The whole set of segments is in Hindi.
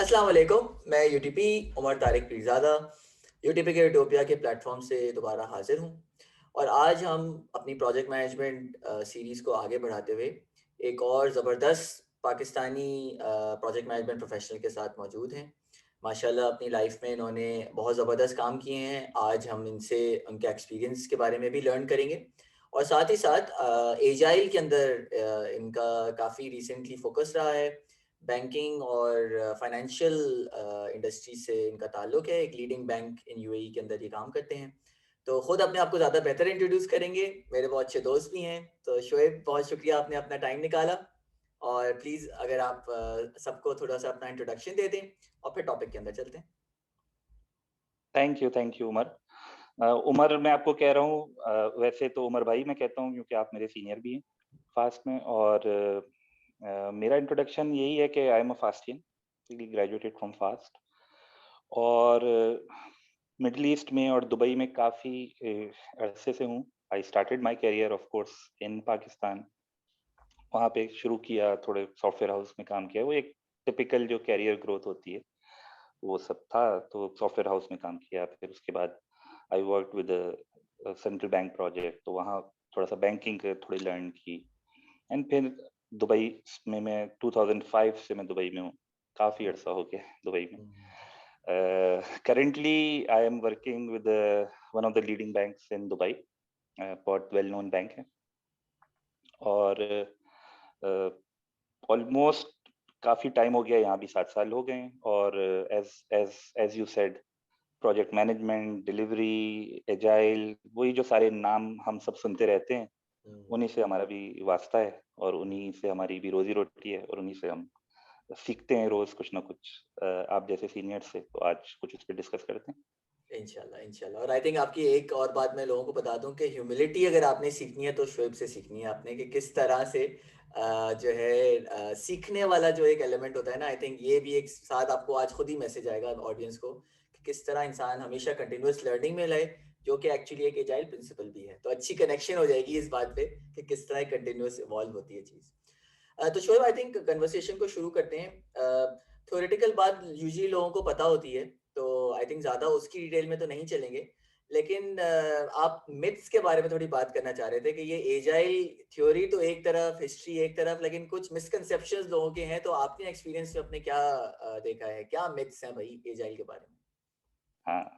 अस्सलाम वालेकुम। मैं यूटीपी उमर तारिक पीरज़ादा यूटीपी के यूटोपिया के प्लेटफॉर्म से दोबारा हाजिर हूँ और आज हम अपनी प्रोजेक्ट मैनेजमेंट सीरीज़ को आगे बढ़ाते हुए एक और ज़बरदस्त पाकिस्तानी प्रोजेक्ट मैनेजमेंट प्रोफेशनल के साथ मौजूद हैं। माशाल्लाह अपनी लाइफ में इन्होंने बहुत ज़बरदस्त काम किए हैं। आज हम इनसे उनके एक्सपीरियंस के बारे में भी लर्न करेंगे और साथ ही साथ एजाइल के अंदर इनका काफ़ी रिसेंटली फोकस रहा है। बैंकिंग और फाइनेंशियल इंडस्ट्री से इनका ताल्लुक है। एक लीडिंग बैंक इन यूएई के अंदर ये काम करते हैं। तो खुद अपने आप को ज़्यादा बेहतर इंट्रोड्यूस करेंगे। मेरे बहुत अच्छे दोस्त भी हैं। तो शोएब, बहुत शुक्रिया आपने अपना टाइम निकाला और प्लीज़ अगर आप सबको थोड़ा-सा अपना इंट्रोडक्शन दे दें और फिर टॉपिक के अंदर चलते हैं। Thank you Umar. उमर मैं आपको कह रहा हूँ, वैसे तो उमर भाई मैं कहता हूँ क्योंकि आप मेरे सीनियर भी हैं फास्ट में। और मेरा इंट्रोडक्शन यही है कि I am a Fastian, graduated from FAST. और मिडल ईस्ट में और दुबई में काफ़ी अरसे से हूँ। I started my career of course in Pakistan. वहाँ पे शुरू किया, थोड़े सॉफ्टवेयर हाउस में काम किया। वो एक टिपिकल जो कैरियर ग्रोथ होती है वो सब था। तो सॉफ्टवेयर हाउस में काम किया, फिर उसके बाद I work with central bank project, तो वहाँ थोड़ा सा बैंकिंग थोड़ी लर्न की। एंड फिर दुबई में मैं 2005 से मैं दुबई में हूँ, काफ़ी अर्सा हो गया दुबई में। Currently I am working with one of the leading banks in Dubai, बहुत वेल नोन बैंक है। और ऑलमोस्ट काफ़ी टाइम हो गया, यहाँ भी 7 साल हो गए हैं। और as as as you said, project management, delivery, agile, वही जो सारे नाम हम सब सुनते रहते हैं, उन्हीं से हमारा भी वास्ता है और उन्हीं से हमारी भी रोजी रोटी है और उन्हीं से हम सीखते हैं रोज कुछ ना कुछ। आप जैसे सीनियर से तो आज कुछ उस पर डिस्कस करते हैं। इंशाल्लाह, इंशाल्लाह। और आई थिंक आपकी एक और बात मैं लोगों को बता दूं कि ह्यूमिलिटी अगर आपने सीखनी है तो शोएब से सीखनी है आपने, कि किस तरह से जो है सीखने वाला जो एक एलिमेंट होता है ना, आई थिंक ये भी एक साथ आपको आज खुद ही मैसेज आएगा ऑडियंस को कि किस तरह इंसान हमेशा कंटिन्यूअस लर्निंग में रहे, जो कि एक्चुअली एक एजाइल प्रिंसिपल भी है। तो अच्छी कनेक्शन हो जाएगी इस बात पे कि किस तरह कंटिन्यूअस इवॉल्व होती है चीज़। तो शोएब, आई थिंक कन्वर्सेशन को शुरू करते हैं। थ्योरेटिकल बात यूजुअली लोगों को पता होती है, तो आई थिंक ज़्यादा उसकी डिटेल में तो नहीं चलेंगे। लेकिन आप मिथ्स के बारे में थोड़ी बात करना चाह रहे थे कि ये एजाइल थ्योरी तो एक तरफ, हिस्ट्री एक तरफ, लेकिन कुछ मिसकंसेप्शंस लोगों के हैं। तो आपने एक्सपीरियंस में अपने क्या देखा है? क्या मिथ्स हैं भाई एजाइल के बारे में? हाँ,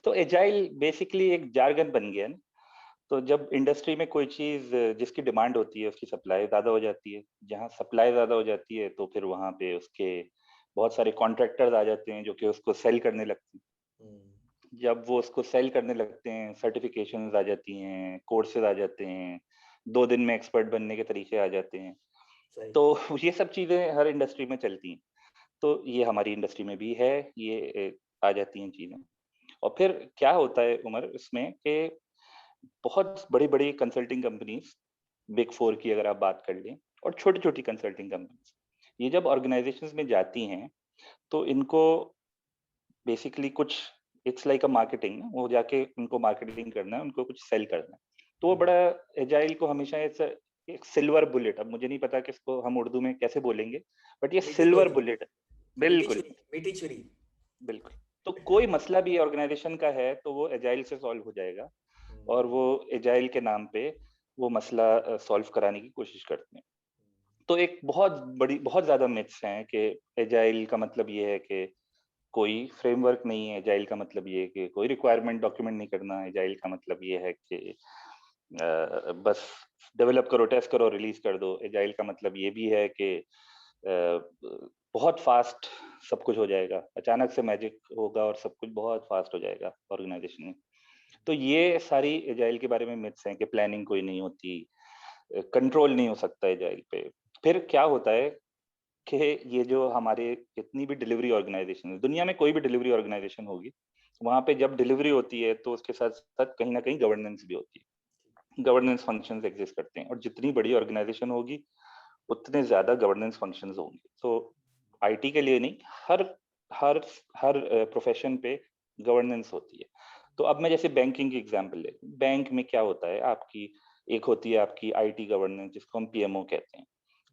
तो एजाइल बेसिकली एक जार्गन बन गया ना। तो जब इंडस्ट्री में कोई चीज जिसकी डिमांड होती है उसकी सप्लाई ज्यादा हो जाती है, जहाँ सप्लाई ज्यादा हो जाती है तो फिर वहां पे उसके बहुत सारे कॉन्ट्रैक्टर्स आ जाते हैं जो कि उसको सेल करने लगते हैं। हम्म, जब वो उसको सेल करने लगते हैं, सर्टिफिकेशंस आ जाती हैं, कोर्सेज आ जाते हैं, 2 दिन में एक्सपर्ट बनने के तरीके आ जाते हैं। सही। तो ये सब चीजें हर इंडस्ट्री में चलती हैं। तो ये हमारी इंडस्ट्री में भी है, ये आ जाती हैं चीजें। और फिर क्या होता है उमर इसमें कि बहुत बड़ी बड़ी कंसल्टिंग कंपनीज, बिग फोर की अगर आप बात कर लें, और छोटी छोटी कंसल्टिंग कंपनीज, ये जब ऑर्गेनाइजेशंस में जाती हैं तो इनको बेसिकली कुछ, इट्स लाइक अ मार्केटिंग, वो जाके उनको मार्केटिंग करना है, उनको कुछ सेल करना है। तो वो बड़ा एजाइल को हमेशा एक सिल्वर बुलेट, अब मुझे नहीं पता कि इसको हम उर्दू में कैसे बोलेंगे, बट ये मीठी सिल्वर गोली। बुलेट है। मीठी बिल्कुल, छुरी, मीठी छुरी। बिल्कुल। तो कोई मसला भी ऑर्गेनाइजेशन का है तो वो एजाइल से सॉल्व हो जाएगा, और वो एजाइल के नाम पे वो मसला सॉल्व कराने की कोशिश करते हैं। तो एक बहुत ज्यादा मिथ्स हैं कि एजाइल का मतलब ये है कि कोई फ्रेमवर्क नहीं है, एजाइल का मतलब ये है कि कोई रिक्वायरमेंट डॉक्यूमेंट नहीं करना, एजाइल का मतलब ये है कि बस डेवलप करो, टेस्ट करो, रिलीज कर दो। एजाइल का मतलब ये भी है कि बहुत फास्ट सब कुछ हो जाएगा, अचानक से मैजिक होगा और सब कुछ बहुत फास्ट हो जाएगा ऑर्गेनाइजेशन में। तो ये सारी एजाइल के बारे में मिथ्स हैं कि प्लानिंग कोई नहीं होती, कंट्रोल नहीं हो सकता एजाइल पे। फिर क्या होता है कि ये जो हमारे जितनी भी डिलीवरी ऑर्गेनाइजेशन है, दुनिया में कोई भी डिलीवरी ऑर्गेनाइजेशन होगी, वहां पे जब डिलीवरी होती है तो उसके साथ साथ कहीं ना कहीं गवर्नेंस भी होती है, गवर्नेंस फंक्शंस एग्जिस्ट करते हैं। और जितनी बड़ी ऑर्गेनाइजेशन होगी उतने ज्यादा गवर्नेंस फंक्शंस होंगे। तो आईटी के लिए नहीं, हर हर हर प्रोफेशन पे गवर्नेंस होती है। तो अब मैं जैसे बैंकिंग की एग्जांपल ले, बैंक में क्या होता है आपकी, एक होती है आपकी आईटी गवर्नेंस जिसको हम पीएमओ कहते हैं।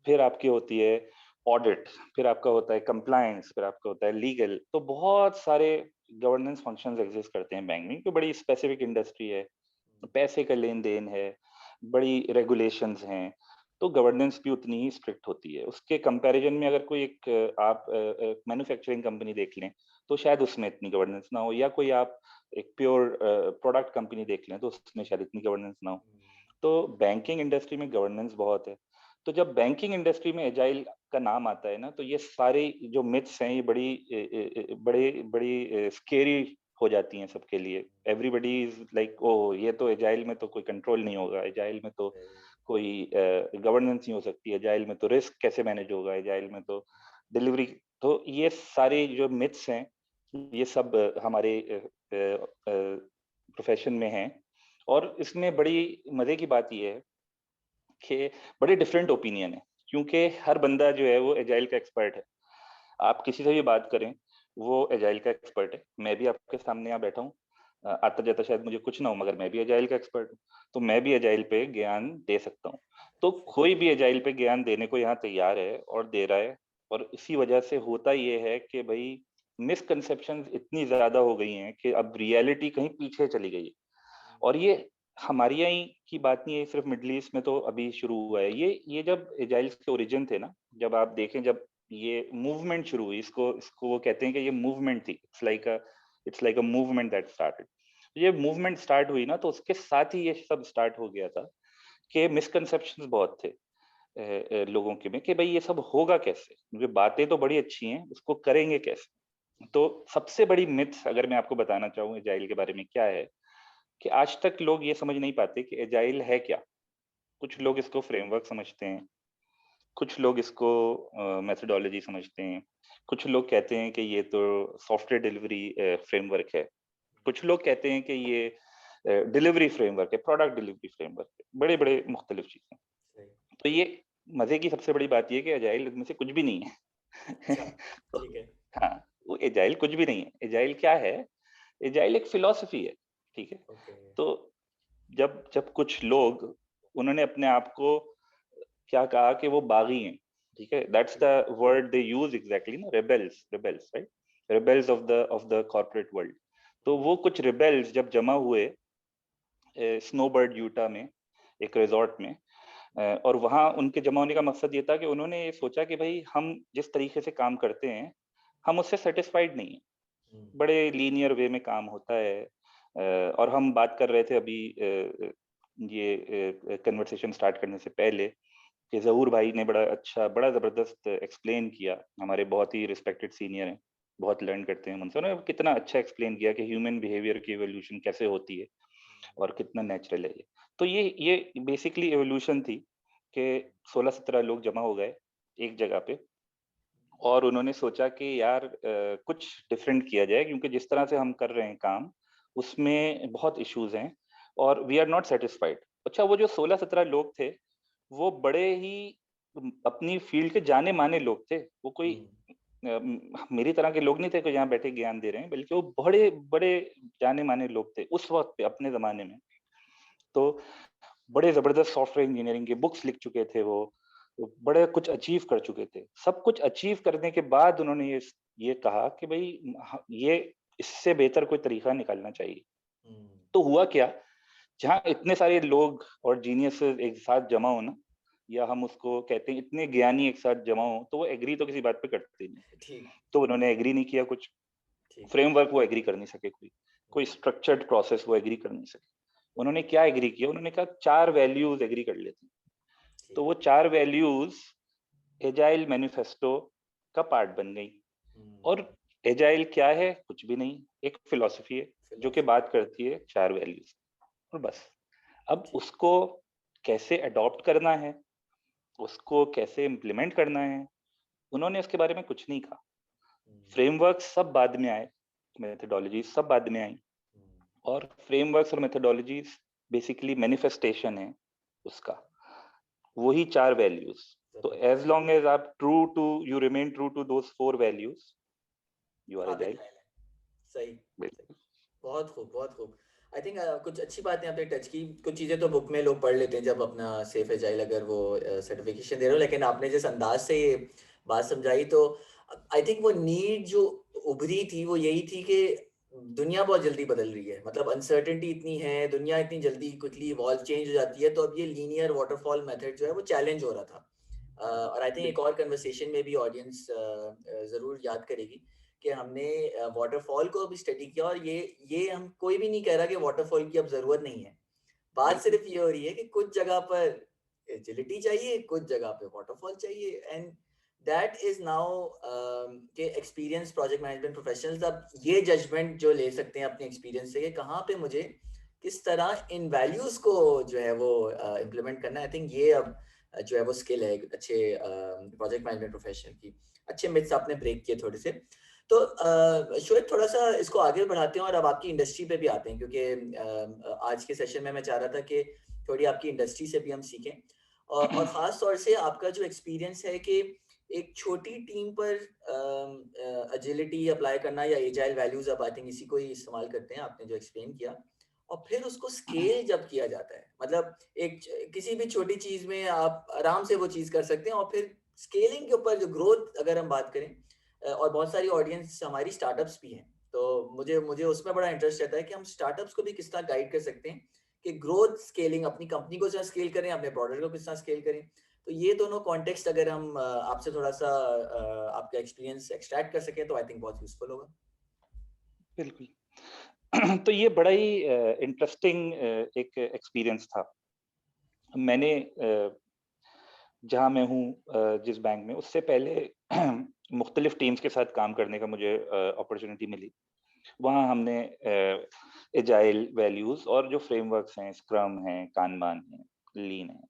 फिर आपकी होती है ऑडिट, फिर आपका होता है कंप्लायंस, फिर आपका होता है लीगल। तो बहुत सारे गवर्नेंस फंक्शंस एग्जिस्ट करते हैं बैंक में, तो बड़ी स्पेसिफिक इंडस्ट्री है, पैसे का लेन देन है, बड़ी रेगुलेशंस हैं, तो गवर्नेंस भी उतनी ही स्ट्रिक्ट होती है। उसके कंपैरिजन में अगर कोई एक आप मैन्युफैक्चरिंग कंपनी देख लें तो शायद उसमें इतनी गवर्नेंस ना हो, या कोई आप एक प्योर प्रोडक्ट कंपनी देख लें तो उसमें शायद इतनी गवर्नेंस ना हो। तो बैंकिंग इंडस्ट्री में गवर्नेंस बहुत है। तो जब बैंकिंग इंडस्ट्री में एजाइल का नाम आता है ना, तो ये सारे जो मिथ्स हैं ये बड़ी स्केरी हो जाती हैं सबके लिए। एवरीबॉडी इज लाइक, ओह ये तो एजाइल में तो कोई कंट्रोल नहीं होगा, एजाइल में तो कोई गवर्नेंस नहीं हो सकती, एजाइल में तो रिस्क कैसे मैनेज होगा, एजाइल में तो डिलीवरी। तो ये सारे जो मिथ्स हैं ये सब हमारे प्रोफेशन में हैं। और इसमें बड़ी मजे की बात ये है कि बड़े डिफरेंट ओपिनियन है, क्योंकि हर बंदा जो है वो एजाइल का एक्सपर्ट है। आप किसी से भी बात करें वो एजाइल का एक्सपर्ट है। मैं भी आपके सामने यहाँ बैठा हूँ, आता जाता शायद मुझे कुछ ना हो, मगर मैं भी एजाइल का एक्सपर्ट हूँ, तो मैं भी एजाइल पे ज्ञान दे सकता हूँ। तो कोई भी एजाइल पे ज्ञान देने को यहाँ तैयार है और दे रहा है। और इसी वजह से होता ये है कि भाई मिसकंसेप्शंस इतनी ज्यादा हो गई हैं कि अब रियलिटी कहीं पीछे चली गई है। और ये हमारे यहाँ ही की बात नहीं है, सिर्फ मिडिल ईस्ट में तो अभी शुरू हुआ है ये जब एजाइल्स के ओरिजिन थे ना, जब आप देखें जब ये मूवमेंट शुरू हुई, इसको इसको वो कहते हैं कि ये मूवमेंट थी, it's like a movement that started. ये मूवमेंट स्टार्ट हुई ना, तो उसके साथ ही ये सब स्टार्ट हो गया था कि मिसकंसेप्शंस बहुत थे लोगों के में कि भाई ये सब होगा कैसे, मुझे बातें तो बड़ी अच्छी हैं, उसको करेंगे कैसे। तो सबसे बड़ी मिथ अगर मैं आपको बताना चाहूँ एजाइल के बारे में क्या है, कि आज तक लोग ये समझ नहीं पाते कि एजाइल है क्या। कुछ लोग इसको फ्रेमवर्क समझते हैं, कुछ लोग इसको मेथोडोलॉजी समझते हैं, कुछ लोग कहते हैं कि ये तो सॉफ्टवेयर डिलीवरी फ्रेमवर्क है, कुछ लोग कहते हैं कि ये डिलीवरी फ्रेमवर्क है, प्रोडक्ट डिलीवरी फ्रेमवर्क है, बड़े बड़े मुख्तलिफ चीजें। तो ये मजे की सबसे बड़ी बात ये कि एजाइल इनमें से कुछ भी नहीं है। अच्छा, तो ठीक है। हाँ, वो एजाइल कुछ भी नहीं है। एजाइल क्या है? एजाइल एक फिलॉसफी है, ठीक है। ओके। तो जब जब कुछ लोग उन्होंने अपने आप को क्या कहा कि वो बागी हैं, ठीक है, that's the word they use exactly ना, rebels, rebels, right, rebels of the corporate world. तो वो कुछ रिबेल्स जब जमा हुए स्नोबर्ड यूटा में, एक रिजॉर्ट में, और वहां उनके जमा होने का मकसद ये था कि उन्होंने ये सोचा कि भाई हम जिस तरीके से काम करते हैं हम उससे सेटिस्फाइड नहीं है, बड़े लीनियर वे में काम होता है। और हम बात कर रहे थे अभी ये कन्वर्सेशन स्टार्ट करने से पहले कि जहूर भाई ने बड़ा अच्छा बड़ा जबरदस्त एक्सप्लेन किया, हमारे बहुत ही रिस्पेक्टेड सीनियर हैं, बहुत लर्न करते हैं उनसे, उन्होंने कितना अच्छा एक्सप्लेन किया कि ह्यूमन बिहेवियर की एवोल्यूशन कैसे होती है और कितना नेचुरल है ये। तो ये बेसिकली एवोल्यूशन थी कि 16-17 लोग जमा हो गए एक जगह पे, और उन्होंने सोचा कि यार कुछ डिफरेंट किया जाए, क्योंकि जिस तरह से हम कर रहे हैं काम उसमें बहुत इश्यूज हैं और वी आर नॉट सेटिस्फाइड। अच्छा, वो जो 16-17 लोग थे वो बड़े ही अपनी फील्ड के जाने माने लोग थे, वो कोई मेरी तरह के लोग नहीं थे कि यहाँ बैठे ज्ञान दे रहे हैं, बल्कि वो बड़े बड़े जाने माने लोग थे उस वक्त पे अपने जमाने में। तो बड़े जबरदस्त सॉफ्टवेयर इंजीनियरिंग के बुक्स लिख चुके थे वो, बड़े कुछ अचीव कर चुके थे। सब कुछ अचीव करने के बाद उन्होंने ये कहा कि भाई ये इससे बेहतर कोई तरीका निकालना चाहिए। तो हुआ क्या, जहाँ इतने सारे लोग और जीनियस एक साथ जमा हो ना, या हम उसको कहते हैं इतने ज्ञानी एक साथ जमा हो, तो वो एग्री तो किसी बात पे करते नहीं। ठीक। तो उन्होंने एग्री नहीं किया, कुछ ठीक। फ्रेमवर्क वो एग्री कर नहीं सके, कोई स्ट्रक्चर्ड प्रोसेस वो एग्री कर नहीं सके। उन्होंने क्या एग्री किया, उन्होंने कहा 4 वैल्यूज एग्री कर लेते हैं। तो वो 4 वैल्यूज एजाइल मैनिफेस्टो का पार्ट बन गई। और एजाइल क्या है? कुछ भी नहीं, एक फिलॉसफी है जो कि बात करती है 4 वैल्यूज, और बस। अब उसको कैसे अडॉप्ट करना है, उसको कैसे इम्प्लीमेंट करना है, उन्होंने इसके बारे में कुछ नहीं कहा। फ्रेमवर्क सब बाद में आए, मेथोडोलॉजी सब बाद में आई, और फ्रेमवर्क्स और मेथोडोलॉजीज बेसिकली मैनिफेस्टेशन है उसका, वही 4 वैल्यूज। तो एज लॉन्ग एज आप true to you remain true to those 4 values, you are काबिल एजाइल। है। सही। बहुत खूब, बहुत खूब। आई थिंक कुछ अच्छी बातें आपने टच की। कुछ चीज़ें तो बुक में लोग पढ़ लेते हैं जब अपना सेफ एजाइल अगर वो सर्टिफिकेशन दे रहे हो, लेकिन आपने जिस अंदाज से ये बात समझाई तो आई थिंक वो नीड जो उभरी थी वो यही थी कि दुनिया बहुत जल्दी बदल रही है, मतलब अनसर्टेनिटी इतनी है, दुनिया इतनी जल्दी क्विकली इवॉल्व चेंज हो जाती है, तो अब ये लीनियर वाटरफॉल मेथड जो है वो चैलेंज हो रहा था। और आई थिंक एक और कन्वर्सेशन में भी ऑडियंस ज़रूर याद करेगी कि हमने वाटरफॉल को भी स्टडी किया, और ये हम कोई भी नहीं कह रहा कि वाटरफॉल की अब ज़रूरत नहीं है। बात बिल्कुल सिर्फ ये हो रही है कि कुछ जगह पर एजिलिटी चाहिए, कुछ जगह पे वाटरफॉल चाहिए, एंड दैट इज नाउ के एक्सपीरियंस प्रोजेक्ट मैनेजमेंट प्रोफेशनल्स अब ये जजमेंट जो ले सकते हैं अपने एक्सपीरियंस से कि कहाँ पे मुझे किस तरह इन वैल्यूज को जो है वो इम्प्लीमेंट करना है। आई थिंक ये अब जो है वो स्किल है एक अच्छे प्रोजेक्ट मैनेजमेंट प्रोफेशनल की। अच्छे मिथ्स आपने ब्रेक किए थोड़े से। तो श्वेत थोड़ा सा इसको आगे बढ़ाते हैं और अब आपकी इंडस्ट्री पे भी आते हैं, क्योंकि आज के सेशन में मैं चाह रहा था कि थोड़ी आपकी इंडस्ट्री से भी हम सीखें, और ख़ास तौर से आपका जो एक्सपीरियंस है कि एक छोटी टीम पर एजिलिटी अप्लाई करना या एजाइल वैल्यूज, अब आई थिंक इसी को ही इस्तेमाल करते हैं आपने जो एक्सप्लेन किया, और फिर उसको स्केल जब किया जाता है, मतलब एक किसी भी छोटी चीज़ में आप आराम से वो चीज़ कर सकते हैं, और फिर स्केलिंग के ऊपर जो ग्रोथ अगर हम बात करें, और बहुत सारी ऑडियंस हमारी स्टार्टअप्स भी हैं, तो मुझे मुझे उसमें बड़ा इंटरेस्ट रहता है कि हम स्टार्टअप्स को भी किस तरह गाइड कर सकते हैं कि ग्रोथ स्केलिंग, अपनी कंपनी को किस स्केल करें, अपने प्रोडक्ट को किस तरह स्केल करें। तो ये दोनों कॉन्टेक्स्ट अगर हम आपसे थोड़ा सा आपका एक्सपीरियंस एक्सट्रैक्ट कर सकें तो आई थिंक बहुत यूजफुल होगा। बिल्कुल। तो ये बड़ा ही इंटरेस्टिंग एक एक्सपीरियंस था। मैंने जहाँ मैं हूँ, जिस बैंक में, उससे पहले मुख्तलिफ टीम्स के साथ काम करने का मुझे अपॉर्चुनिटी मिली। वहाँ हमने एजाइल वैल्यूज और जो फ्रेमवर्क्स हैं, स्क्रम है, कानबान है, लीन है,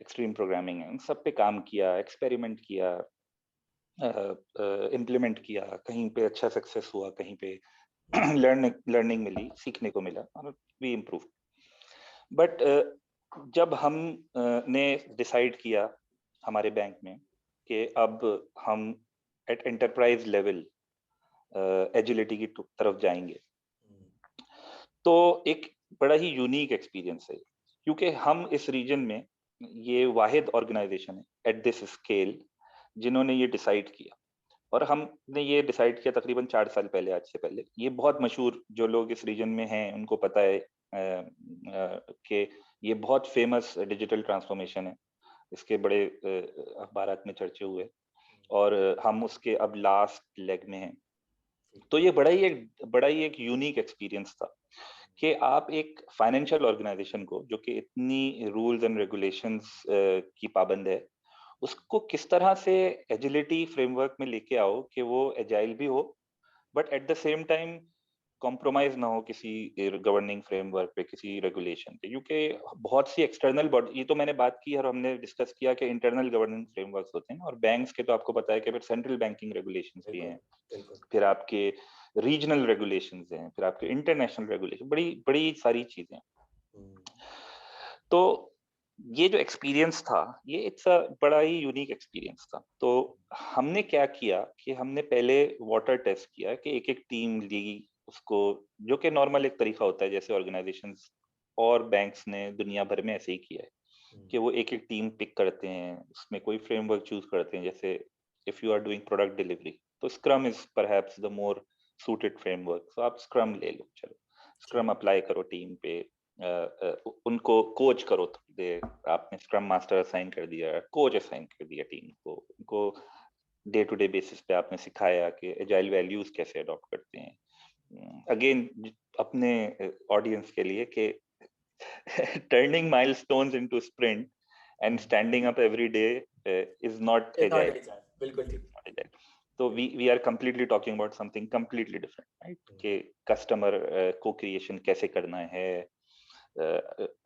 एक्सट्रीम प्रोग्रामिंग है, उन सब पे काम किया, एक्सपेरिमेंट किया, इम्प्लीमेंट किया। कहीं पे अच्छा सक्सेस हुआ, कहीं पे लर्निंग मिली, सीखने को मिला, और वी इम्प्रूव। बट जब हम ने डिसाइड किया हमारे बैंक में कि अब हम एट एंटरप्राइज लेवल एजिलिटी की तरफ जाएंगे, तो एक बड़ा ही यूनिक एक्सपीरियंस है, क्योंकि हम इस रीजन में ये वाहिद ऑर्गेनाइजेशन है एट दिस स्केल जिन्होंने ये डिसाइड किया। और हमने ये डिसाइड किया तकरीबन 4 साल पहले, आज से पहले। ये बहुत मशहूर, जो लोग इस रीजन में हैं उनको पता है कि ये बहुत फेमस डिजिटल ट्रांसफॉर्मेशन है। इसके बड़े अखबारात में चर्चे हुए, और हम उसके अब लास्ट लेग में हैं। तो ये बड़ा ही एक यूनिक एक्सपीरियंस था कि आप एक फाइनेंशियल ऑर्गेनाइजेशन को, जो कि इतनी रूल्स एंड रेगुलेशंस की पाबंद है, उसको किस तरह से एजिलिटी फ्रेमवर्क में लेके आओ कि वो एजाइल भी हो, but at the same time compromise ना हो किसी गवर्निंग फ्रेमवर्क पे, किसी रेगुलेशन पे। क्योंकि बहुत सी एक्सटर्नल बॉडी, ये तो मैंने बात की और हमने डिस्कस किया कि इंटरनल गवर्निंग फ्रेमवर्क्स होते हैं, और बैंक्स के तो आपको पता है कि फिर सेंट्रल बैंकिंग रेगुलेशंस भी बिल्कुल हैं, बिल्कुल। फिर आपके रीजनल रेगुलेशंस हैं, फिर आपके इंटरनेशनल रेगुलेशन, बड़ी बड़ी सारी चीजें हैं। तो ये जो एक्सपीरियंस था, ये इट्स अ बड़ा ही यूनिक एक्सपीरियंस था। तो हमने क्या किया कि हमने पहले वाटर टेस्ट किया कि एक एक टीम ली उसको, जो कि नॉर्मल एक तरीका होता है, जैसे ऑर्गेनाइजेशंस और बैंक्स ने दुनिया भर में ऐसे ही किया है कि वो एक एक टीम पिक करते हैं, उसमें कोई फ्रेमवर्क चूज करते हैं। जैसे if you are doing product delivery, तो scrum is perhaps the more suited framework, तो आप स्क्रम ले लो, चलो स्क्रम अप्लाई करो टीम पे। उनको कोच करो थोड़ी देर, आपने स्क्रम मास्टर असाइन कर दिया, कोच असाइन कर दिया टीम को, उनको डे टू डे बेसिस पे आपने सिखाया कि एजाइल वैल्यूज कैसे अडॉप्ट करते हैं। अगेन अपने ऑडियंस के लिए कि turning milestones into sprint and standing up every day is not agile. बिल्कुल ठीक। Not agile. So we are completely talking about something completely different, right? कि customer co-creation कैसे करना है,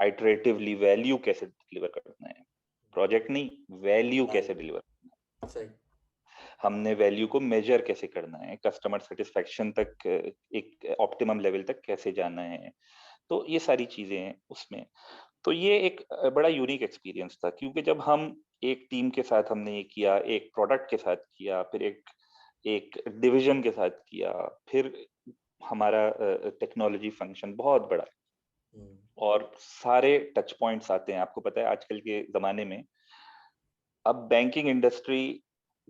iteratively value कैसे deliver करना है, project नहीं, value कैसे deliver करना है, सही। हमने वैल्यू को मेजर कैसे करना है, कस्टमर सेटिस्फेक्शन तक, एक ऑप्टिमम लेवल तक कैसे जाना है। तो ये सारी चीजें हैं उसमें। तो ये एक बड़ा यूनिक एक्सपीरियंस था, क्योंकि जब हम एक टीम के साथ हमने ये किया, एक प्रोडक्ट के साथ किया, फिर एक एक डिवीजन के साथ किया, फिर हमारा टेक्नोलॉजी फंक्शन बहुत बड़ा है और सारे टच पॉइंट्स आते हैं। आपको पता है आजकल के जमाने में अब बैंकिंग इंडस्ट्री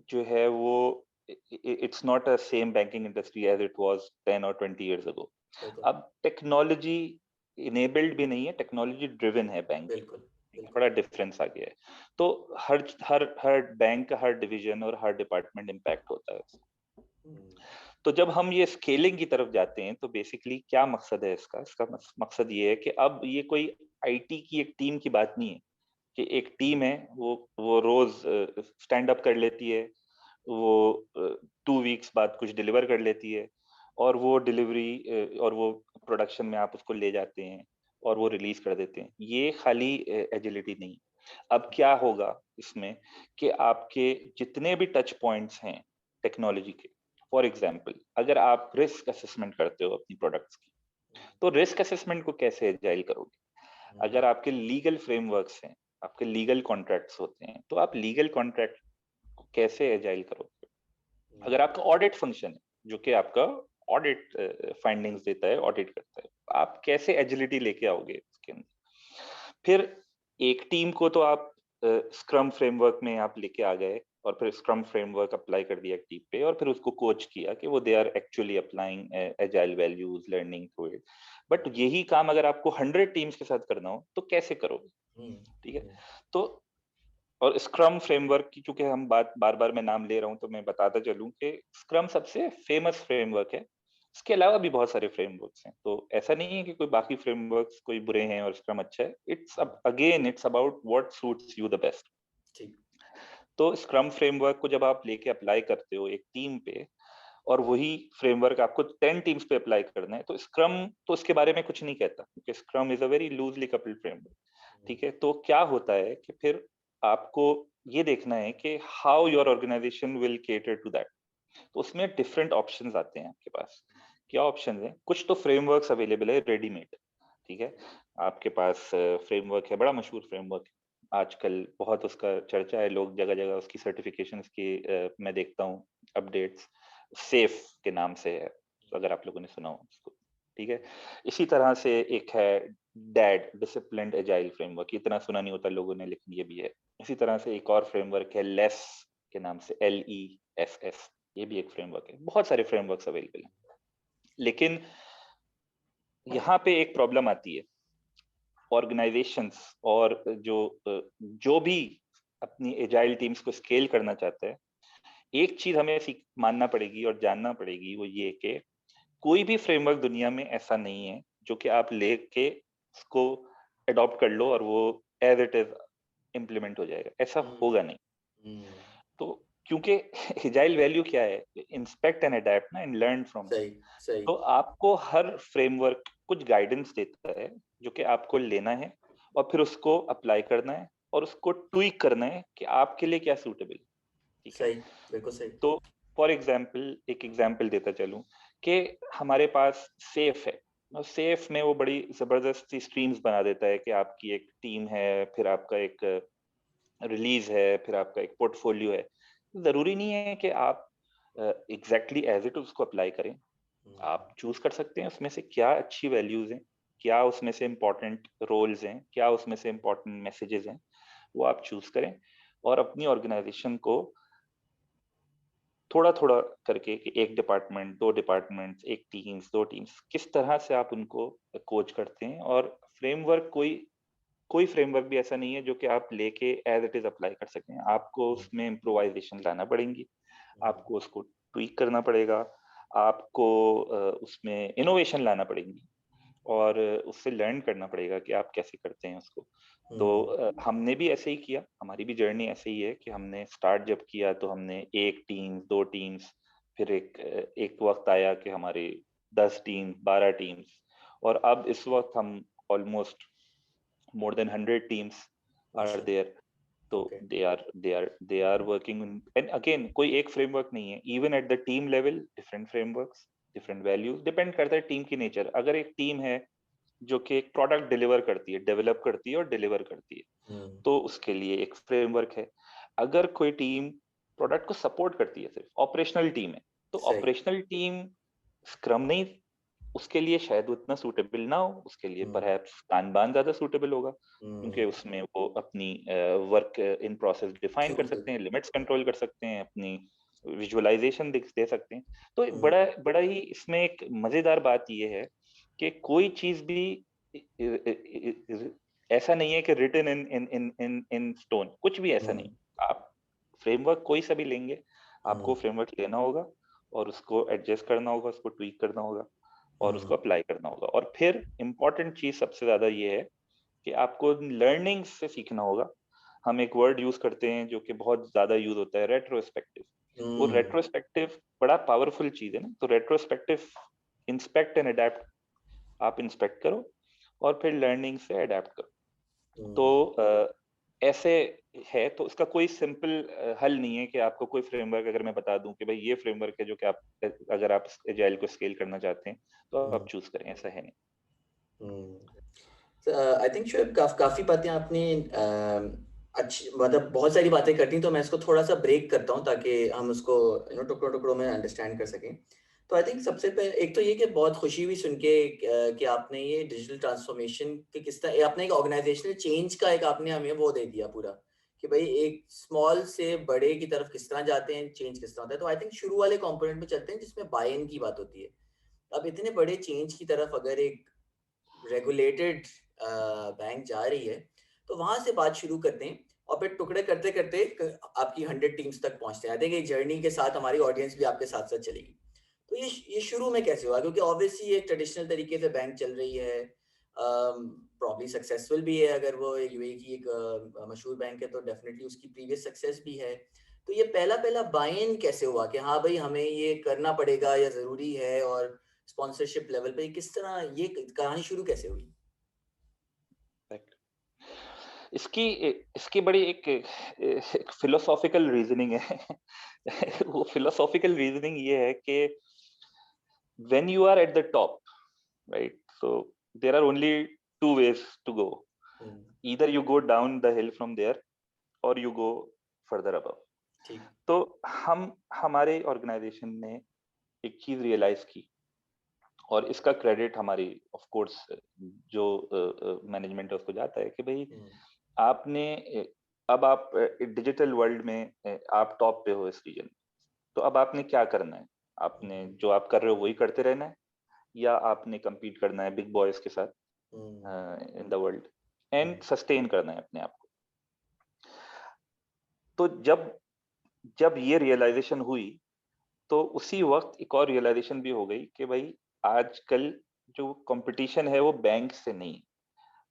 जो है वो it's not a same banking industry as it was 10 और 20 इयर्स अगो। बिल्कुल अब टेक्नोलॉजी इनेबल्ड भी नहीं है, टेक्नोलॉजी ड्रिवन है बैंकिंग। बिल्कुल बिल्कुल बड़ा डिफरेंस आ गया है। तो हर हर हर बैंक का हर डिवीजन और हर डिपार्टमेंट इम्पैक्ट होता है उससे। हम्म, तो जब हम ये स्केलिंग की तरफ जाते हैं तो बेसिकली क्या मकसद है इसका? इसका मकसद ये है कि अब ये कोई आईटी की एक टीम की बात नहीं है कि एक टीम है वो रोज स्टैंड अप कर लेती है, वो 2 वीक्स बाद कुछ डिलीवर कर लेती है और वो डिलीवरी और वो प्रोडक्शन में आप उसको ले जाते हैं और वो रिलीज कर देते हैं। ये खाली एजिलिटी नहीं। अब क्या होगा इसमें कि आपके जितने भी टच पॉइंट्स हैं टेक्नोलॉजी के, फॉर एग्जांपल अगर आप रिस्क असेसमेंट करते हो अपनी प्रोडक्ट्स की, तो रिस्क असेसमेंट को कैसे एजाइल करोगे? अगर आपके लीगल फ्रेमवर्क्स हैं, आपके लीगल कॉन्ट्रैक्ट्स होते हैं, तो आप लीगल कॉन्ट्रैक्ट को कैसे एजाइल करोगे? अगर आपका ऑडिट फंक्शन है जो कि आपका ऑडिट फाइंडिंग्स देता है, ऑडिट करता है, आप कैसे एजिलिटी लेके आओगे इसके अंदर? फिर एक टीम को तो आप स्क्रम फ्रेमवर्क में आप लेके आ गए और फिर स्क्रम फ्रेमवर्क अप्लाई कर दिया टीम पे और फिर उसको कोच किया कि वो they are actually applying agile values, learning through it. But यही काम अगर आपको 100 टीम्स के साथ करना हो तो कैसे करोगे? हम्म, ठीक है। हम्म, तो और स्क्रम फ्रेमवर्क की चूंकि हम बात बार बार मैं नाम ले रहा हूं तो मैं बताता चलूं कि स्क्रम सबसे फेमस फ्रेमवर्क है। इसके अलावा भी बहुत सारे फ्रेमवर्क्स हैं, तो ऐसा नहीं है कि कोई बाकी फ्रेमवर्क्स कोई बुरे हैं और स्क्रम अच्छा है। It's again it's about what suits you the best. ठीक तो स्क्रम फ्रेमवर्क को जब आप लेके अप्लाई करते हो एक टीम पे और वही फ्रेमवर्क आपको 10 टीम्स पे अप्लाई करना है, तो स्क्रम तो इसके बारे में कुछ नहीं कहता क्योंकि scrum is a very loosely coupled framework. ठीक है, तो क्या होता है कि फिर आपको ये देखना है कि how your organisation will cater to that. तो उसमें डिफरेंट ऑप्शंस आते हैं आपके पास। क्या ऑप्शंस हैं? कुछ तो फ्रेमवर्क्स अवेलेबल है रेडीमेड। ठीक है, आपके पास फ्रेमवर्क है, बड़ा मशहूर फ्रेमवर्क है आजकल, बहुत उसका चर्चा है, लोग जगह जगह उसकी सर्टिफिकेशंस की मैं देखता हूँ अपडेट्स। सेफ के नाम से है, अगर आप लोगों ने सुना हो उसको। ठीक है, इसी तरह से एक है डैड, डिसिप्लिन्ड एजाइल फ्रेमवर्क, इतना सुना नहीं होता लोगों ने लेकिन ये भी है। इसी तरह से एक और फ्रेमवर्क है लेस के नाम से, LESS, ये भी एक फ्रेमवर्क है। बहुत सारे फ्रेमवर्क्स अवेलेबल हैं, लेकिन यहाँ पे एक प्रॉब्लम आती है। ऑर्गेनाइजेशंस और जो भी अपनी एजाइल टीम्स को स्केल करना चाहता है, एक चीज हमें मानना पड़ेगी और जानना पड़ेगी, वो ये कि कोई भी फ्रेमवर्क दुनिया में ऐसा नहीं है जो कि आप लेके उसको अडॉप्ट कर लो और वो एज इट इज इम्प्लीमेंट हो जाएगा, ऐसा हम्म, होगा नहीं। हम्म, तो क्योंकि एजाइल वैल्यू क्या है? इंस्पेक्ट एंड अडेप्ट ना, एंड लर्न फ्रॉम इट। सही सही तो आपको हर फ्रेमवर्क कुछ गाइडेंस देता है जो कि आपको लेना है और फिर उसको अप्लाई करना है और उसको ट्वीक करना है कि आपके लिए क्या सूटेबल है। ठीक है, सही बिल्कुल सही तो फॉर एग्जाम्पल एक एग्जाम्पल देता चलूं कि हमारे पास सेफ है और सेफ में वो बड़ी जबरदस्ती स्ट्रीम्स बना देता है कि आपकी एक टीम है, फिर आपका एक रिलीज है, फिर आपका एक पोर्टफोलियो है। जरूरी नहीं है कि आप एग्जैक्टली एज इट उसको अप्लाई करें। आप चूज कर सकते हैं उसमें से क्या अच्छी वैल्यूज हैं, क्या उसमें से इम्पोर्टेंट रोल्स हैं, क्या उसमें से इम्पोर्टेंट मैसेजेस हैं, वो आप चूज करें और अपनी ऑर्गेनाइजेशन को थोड़ा थोड़ा करके कि एक डिपार्टमेंट, दो डिपार्टमेंट्स, एक टीम्स, दो टीम्स, किस तरह से आप उनको कोच करते हैं। और फ्रेमवर्क कोई कोई फ्रेमवर्क भी ऐसा नहीं है जो कि आप लेके एज इट इज अप्लाई कर सकें। आपको उसमें इम्प्रोवाइजेशन लाना पड़ेंगी, आपको उसको ट्वीक करना पड़ेगा, आपको उसमें इनोवेशन लाना पड़ेगी और उससे लर्न करना पड़ेगा कि आप कैसे करते हैं उसको। तो हमने भी ऐसे ही किया, हमारी भी जर्नी ऐसे ही है कि हमने स्टार्ट जब किया तो हमने एक टीम, दो टीम्स, फिर एक वक्त आया कि हमारे 10 टीम, 12 टीम्स, और अब इस वक्त हम almost more than 100 teams are अच्छा there. तो okay they are working and again कोई एक फ्रेमवर्क नहीं है, even at the team level different frameworks, different values, depend करता है टीम की नेचर। अगर एक टीम है जो कि एक प्रोडक्ट डिलीवर करती है, डेवलप करती है और डिलीवर करती है, तो उसके लिए एक फ्रेमवर्क है। अगर कोई टीम प्रोडक्ट को सपोर्ट करती है, सिर्फ ऑपरेशनल टीम है, तो सही ऑपरेशनल टीम स्क्रम नहीं उसके लिए शायद वो इतना सूटेबल ना हो, उसके लिए परहैप्स कानबान ज्यादा सूटेबल होगा, क्योंकि उसमें वो अपनी वर्क इन प्रोसेस डिफाइन कर सकते हैं, लिमिट्स कंट्रोल कर सकते हैं, अपनी विजुअलाइजेशन दे सकते हैं। तो एक बड़ा बड़ा ही इसमें एक मजेदार बात ये है कि कोई चीज भी ऐसा नहीं है कि written in in in in in stone, कुछ भी ऐसा नहीं। आप फ्रेमवर्क कोई सा भी लेंगे, आपको फ्रेमवर्क लेना होगा और उसको एडजस्ट करना होगा, उसको ट्वीक करना होगा और उसको अप्लाई करना होगा। और फिर इम्पोर्टेंट चीज सबसे ज्यादा ये है कि आपको लर्निंग से सीखना होगा। हम एक वर्ड यूज करते हैं जो कि बहुत ज्यादा यूज होता है, रेट्रोस्पेक्टिव। वो रेट्रोस्पेक्टिव बड़ा पावरफुल चीज है ना। तो रेट्रोस्पेक्टिव, इंस्पेक्ट एंड अडेप्ट, आप इंस्पेक्ट करो और फिर लर्निंग से अडेप्ट करो। तो ऐसे है। तो इसका कोई सिंपल हल नहीं है कि आपको कोई फ्रेमवर्क अगर मैं बता दूं कि भाई ये फ्रेमवर्क है जो कि आप अगर आप एजाइल को स्केल करना चाहते हैं तो आप चूज करें, ऐसा है नहीं। आई थिंक शुएब काफी बातें आपने अच्छी मतलब बहुत सारी बातें करती, तो मैं इसको थोड़ा सा ब्रेक करता हूँ ताकि हम उसको टुकड़ों टुकड़ों में अंडरस्टैंड कर सकें। तो आई थिंक सबसे पहले एक तो ये कि बहुत खुशी हुई सुन के कि आपने ये डिजिटल ट्रांसफॉर्मेशन के किस तरह आपने एक ऑर्गेनाइजेशनल चेंज का एक आपने हमें वो दे दिया पूरा कि भाई एक स्मॉल से बड़े की तरफ किस तरह जाते हैं, चेंज किस तरह होता है। तो आई थिंक शुरू वाले कंपोनेंट में चलते हैं जिसमें बाय इन की बात होती है। अब इतने बड़े चेंज की तरफ अगर एक रेगुलेटेड बैंक जा रही है तो वहां से बात शुरू करते हैं और फिर टुकड़े करते करते आपकी 100 टीम्स तक पहुंचते हैं। आई थिंक जर्नी के साथ हमारी ऑडियंस भी आपके साथ साथ चलेगी। तो ये शुरू में कैसे हुआ? क्योंकि ऑब्वियसली एक ट्रेडिशनल तरीके से बैंक चल रही है, प्रॉब्ली सक्सेसफुल भी है। अगर वो यूएई की एक मशहूर बैंक है तो डेफिनेटली उसकी प्रीवियस सक्सेस भी है। तो ये पहला पहला बाय इन कैसे हुआ कि हाँ भाई हमें ये करना पड़ेगा या जरूरी है, और स्पॉन्सरशिप लेवल पे किस तरह ये कहानी शुरू कैसे हुई? इसकी इसकी बड़ी एक फिलोसॉफिकल रीजनिंग है। वो फिलोसॉफिकल रीजनिंग ये है कि when you are at the top, right, so there are only two ways to go. Either you go down the hill from there or you go further above. तो हम हमारे ऑर्गेनाइजेशन ने एक चीज रियलाइज की, और इसका क्रेडिट हमारी ऑफ कोर्स जो मैनेजमेंट है उसको जाता है कि भाई आपने अब आप डिजिटल वर्ल्ड में आप टॉप पे हो इस रीजन, तो अब आपने क्या करना है? आपने जो आप कर रहे हो वही करते रहना है, या आपने compete करना है बिग बॉयज के साथ in the world and sustain करना है अपने आप को। तो जब जब ये रियलाइजेशन हुई तो उसी वक्त एक और रियलाइजेशन भी हो गई कि भाई आजकल जो कंपटीशन है वो बैंक से नहीं है।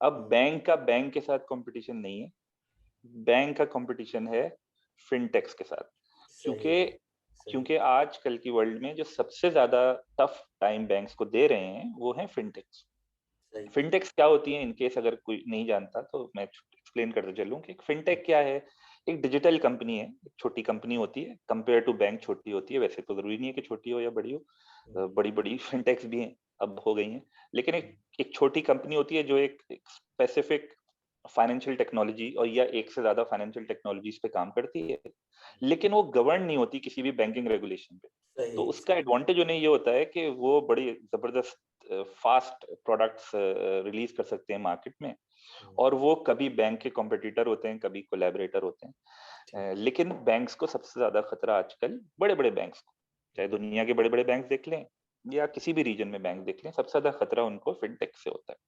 अब बैंक का बैंक के साथ कंपटीशन नहीं है, बैंक का कंपटीशन है फिनटेक्स के साथ। क्योंकि क्योंकि आजकल की वर्ल्ड में जो सबसे ज्यादा टफ टाइम बैंक्स को दे रहे हैं वो है फिनटेक्स। फिनटेक्स क्या होती है, इनकेस अगर कोई नहीं जानता तो मैं एक्सप्लेन करते चलूं कि फिनटेक क्या है। एक डिजिटल कंपनी है, एक छोटी कंपनी होती है, कंपेयर टू बैंक छोटी होती है। वैसे तो जरूरी नहीं है कि छोटी हो या बड़ी हो, बड़ी बड़ी फिनटेक्स भी हैं, अब हो गई हैं। लेकिन एक छोटी कंपनी होती है जो एक स्पेसिफिक फाइनेंशियल टेक्नोलॉजी और या एक से ज्यादा फाइनेंशियल टेक्नोलॉजीज पे काम करती है, लेकिन वो गवर्न नहीं होती किसी भी बैंकिंग रेगुलेशन पे। तो उसका एडवांटेज उन्हें ये होता है कि वो बड़ी जबरदस्त फास्ट प्रोडक्ट्स रिलीज कर सकते हैं मार्केट में, और वो कभी बैंक के कॉम्पिटिटर होते हैं, कभी कोलैबोरेटर होते हैं। लेकिन बैंक्स को सबसे ज्यादा खतरा आजकल, बड़े बड़े बैंक्स को, चाहे दुनिया के बड़े बड़े बैंक देख लें या किसी भी रीजन में बैंक देख लें, सबसे ज्यादा खतरा उनको फिनटेक से होता है।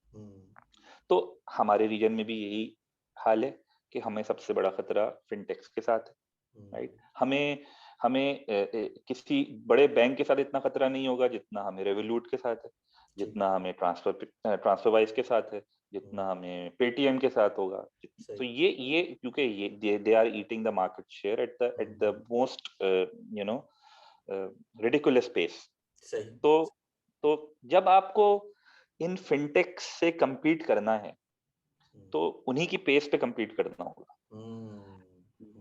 तो हमारे रीजन में भी यही हाल है कि हमें सबसे बड़ा खतरा फिनटेक्स के साथ है, राइट। हमें हमें किसी बड़े बैंक के साथ इतना खतरा नहीं होगा जितना हमें रेवोल्यूट के साथ है, जितना हमें ट्रांसफरवाइज के साथ है, जितना हमें पेटीएम के साथ होगा। तो ये क्योंकि ये they are eating the market share at the most ridiculous pace. तो जब आपको इन फिनटेक से compete करना है तो उन्हीं की पेस पे compete करना होगा।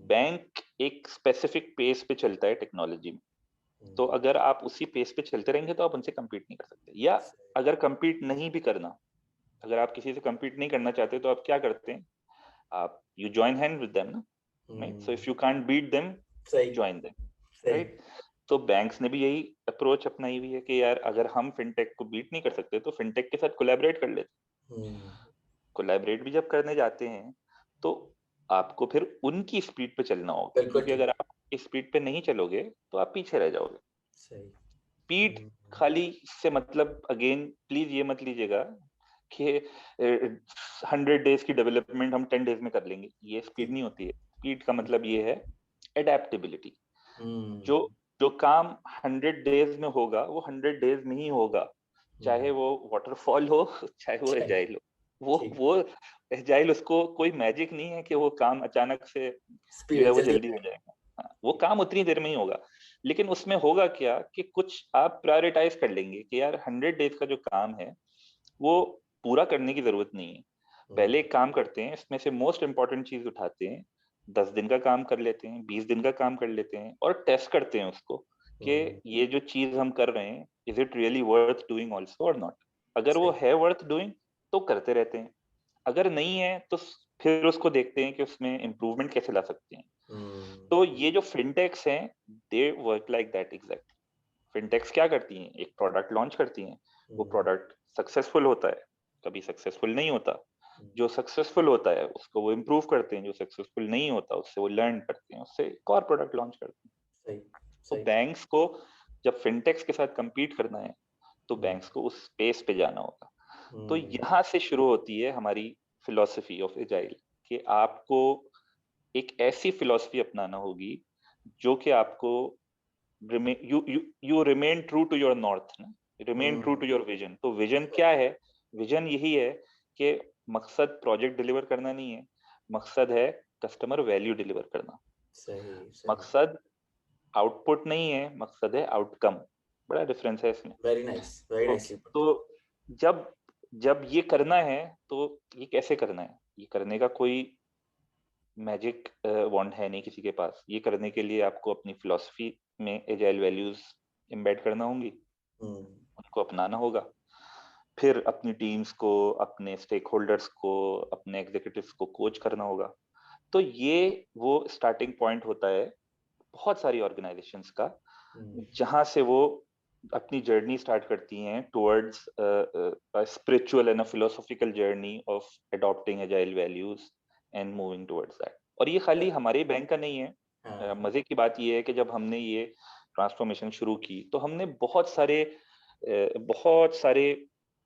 बैंक एक स्पेसिफिक पेस पे चलता है टेक्नोलॉजी में, तो अगर आप उसी पेस पे चलते रहेंगे तो आप उनसे compete नहीं कर सकते। या अगर compete नहीं भी करना, अगर आप किसी से compete नहीं करना चाहते तो आप क्या करते हैं? आप you join hand with them ना, right? So if you can't beat them, join them, right? तो बैंक्स ने भी यही अप्रोच अपनाई हुई है कि यार अगर हम फिनटेक को बीट नहीं कर सकते तो फिनटेक के साथ कोलैबोरेट कर लेते। कोलैबोरेट भी जब करने जाते हैं तो आपको फिर उनकी स्पीड पे चलना होगा, बिल्कुल क्योंकि ठीक। अगर आप इस स्पीड पे नहीं चलोगे तो आप पीछे रह जाओगे। सही। स्पीड खाली से मतलब, अगेन प्लीज ये मत लीजिएगा कि 100 डेज की डेवलपमेंट हम 10 डेज में कर लेंगे, ये स्पीड ठीक। नहीं होती है। स्पीड का मतलब ये है एडेप्टेबिलिटी। जो हम्म। जो काम 100 डेज में होगा वो 100 डेज में ही होगा, चाहे वो वाटरफॉल हो चाहे वो सही। एजाइल हो। वो ठीक। वो एजाइल, उसको कोई मैजिक नहीं है कि वो काम अचानक से जो है स्पीड वो जल्दी। जल्दी हो जाएगा। हाँ, वो काम उतनी देर में ही होगा। लेकिन उसमें होगा क्या कि कुछ आप प्रायोरिटाइज कर लेंगे कि यार 100 डेज का जो काम है वो पूरा करने की जरूरत नहीं है। पहले एक काम करते हैं, इसमें से मोस्ट इंपॉर्टेंट चीज उठाते हैं, 10 दिन का काम कर लेते हैं, 20 दिन का काम कर लेते हैं और टेस्ट करते हैं उसको कि ये जो चीज हम कर रहे हैं is it really worth doing also और नॉट। अगर वो सही। है वर्थ डूइंग तो करते रहते हैं, अगर नहीं है तो फिर उसको देखते हैं कि उसमें इम्प्रूवमेंट कैसे ला सकते हैं। तो ये जो फिनटेक्स हैं, they work like that exact. फिनटेक्स क्या करती हैं, एक प्रोडक्ट लॉन्च करती हैं, वो प्रोडक्ट सक्सेसफुल होता है, कभी सक्सेसफुल नहीं होता। जो सक्सेसफुल होता है उसको वो इम्प्रूव करते हैं, जो सक्सेसफुल नहीं होता उससे वो लर्न करते हैं, उससे एक और प्रोडक्ट लॉन्च करते हैं। सही। तो सही। बैंक्स को जब फिनटेक्स के साथ compete करना है तो हम्म। बैंक्स को उस स्पेस पे जाना होगा। तो हम्म। यहाँ से शुरू होती है हमारी फिलोसफी ऑफ एजाइल, कि आपको एक ऐसी फिलोसफी अपनाना होगी जो कि आपको you remain true to your north ना, remain true to your vision. तो विजन क्या है? विजन यही है कि मकसद प्रोजेक्ट डिलीवर करना नहीं है, मकसद है कस्टमर वैल्यू डिलीवर करना। सही। सही। मकसद आउटपुट नहीं है, मकसद है आउटकम। बड़ा डिफरेंस है इसमें। वेरी नाइस, वेरी तो नाइसली पुट। तो जब जब ये करना है तो ये कैसे करना है? ये करने का कोई मैजिक वॉन्ड है नहीं किसी के पास। ये करने के लिए आपको अपनी फिलॉसफी में एजाइल वैल्यूज एम्बेड करना होंगी, उनको अपनाना होगा। फिर अपनी टीम्स को, अपने स्टेक होल्डर्स को, अपने एग्जीक्यूटिव्स को कोच करना होगा। तो ये वो स्टार्टिंग पॉइंट होता है बहुत सारी ऑर्गेनाइजेशंस का, जहां से वो अपनी जर्नी स्टार्ट करती हैं towards spiritual and philosophical journey of adopting agile values and moving towards that. और ये खाली हमारे बैंक का नहीं है। मजे की बात ये है कि जब हमने ये ट्रांसफॉर्मेशन शुरू की तो हमने बहुत सारे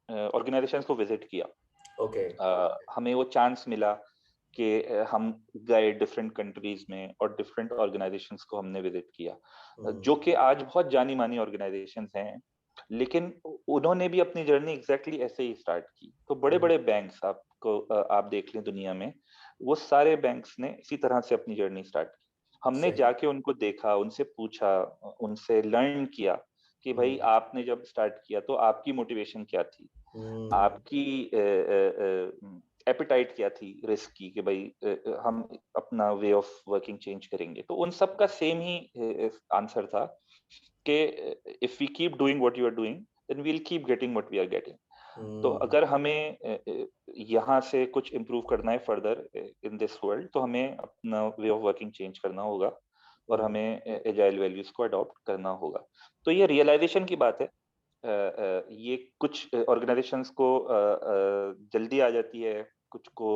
ऑर्गेनाइजेशंस को विजिट किया। ओके। हमें वो चांस मिला कि हम गए डिफरेंट कंट्रीज में और डिफरेंट ऑर्गेनाइजेशंस को हमने विजिट किया, जो कि आज बहुत जानी मानी ऑर्गेनाइजेशंस हैं, लेकिन उन्होंने भी अपनी जर्नी एग्जैक्टली ऐसे ही स्टार्ट की। तो बड़े बड़े बैंक्स आपको आप देख लें दुनिया में, वो सारे बैंक्स ने इसी तरह से अपनी जर्नी स्टार्ट की। हमने सही। जाके उनको देखा, उनसे पूछा, उनसे लर्न किया कि भाई आपने जब स्टार्ट किया तो आपकी मोटिवेशन क्या थी, आपकी एपिटाइट क्या थी रिस्क की, कि भाई हम अपना वे ऑफ वर्किंग चेंज करेंगे। तो उन सब का सेम ही आंसर था कि if we keep doing what you are doing then we will keep getting what we are getting. तो अगर हमें यहाँ से कुछ इम्प्रूव करना है फर्दर इन दिस वर्ल्ड, तो हमें अपना वे ऑफ वर्किंग चेंज करना होगा और हमें एजाइल वैल्यूज को अडॉप्ट करना होगा। तो ये रियलाइजेशन की बात है। ये कुछ ऑर्गेनाइजेशंस को जल्दी आ जाती है, कुछ को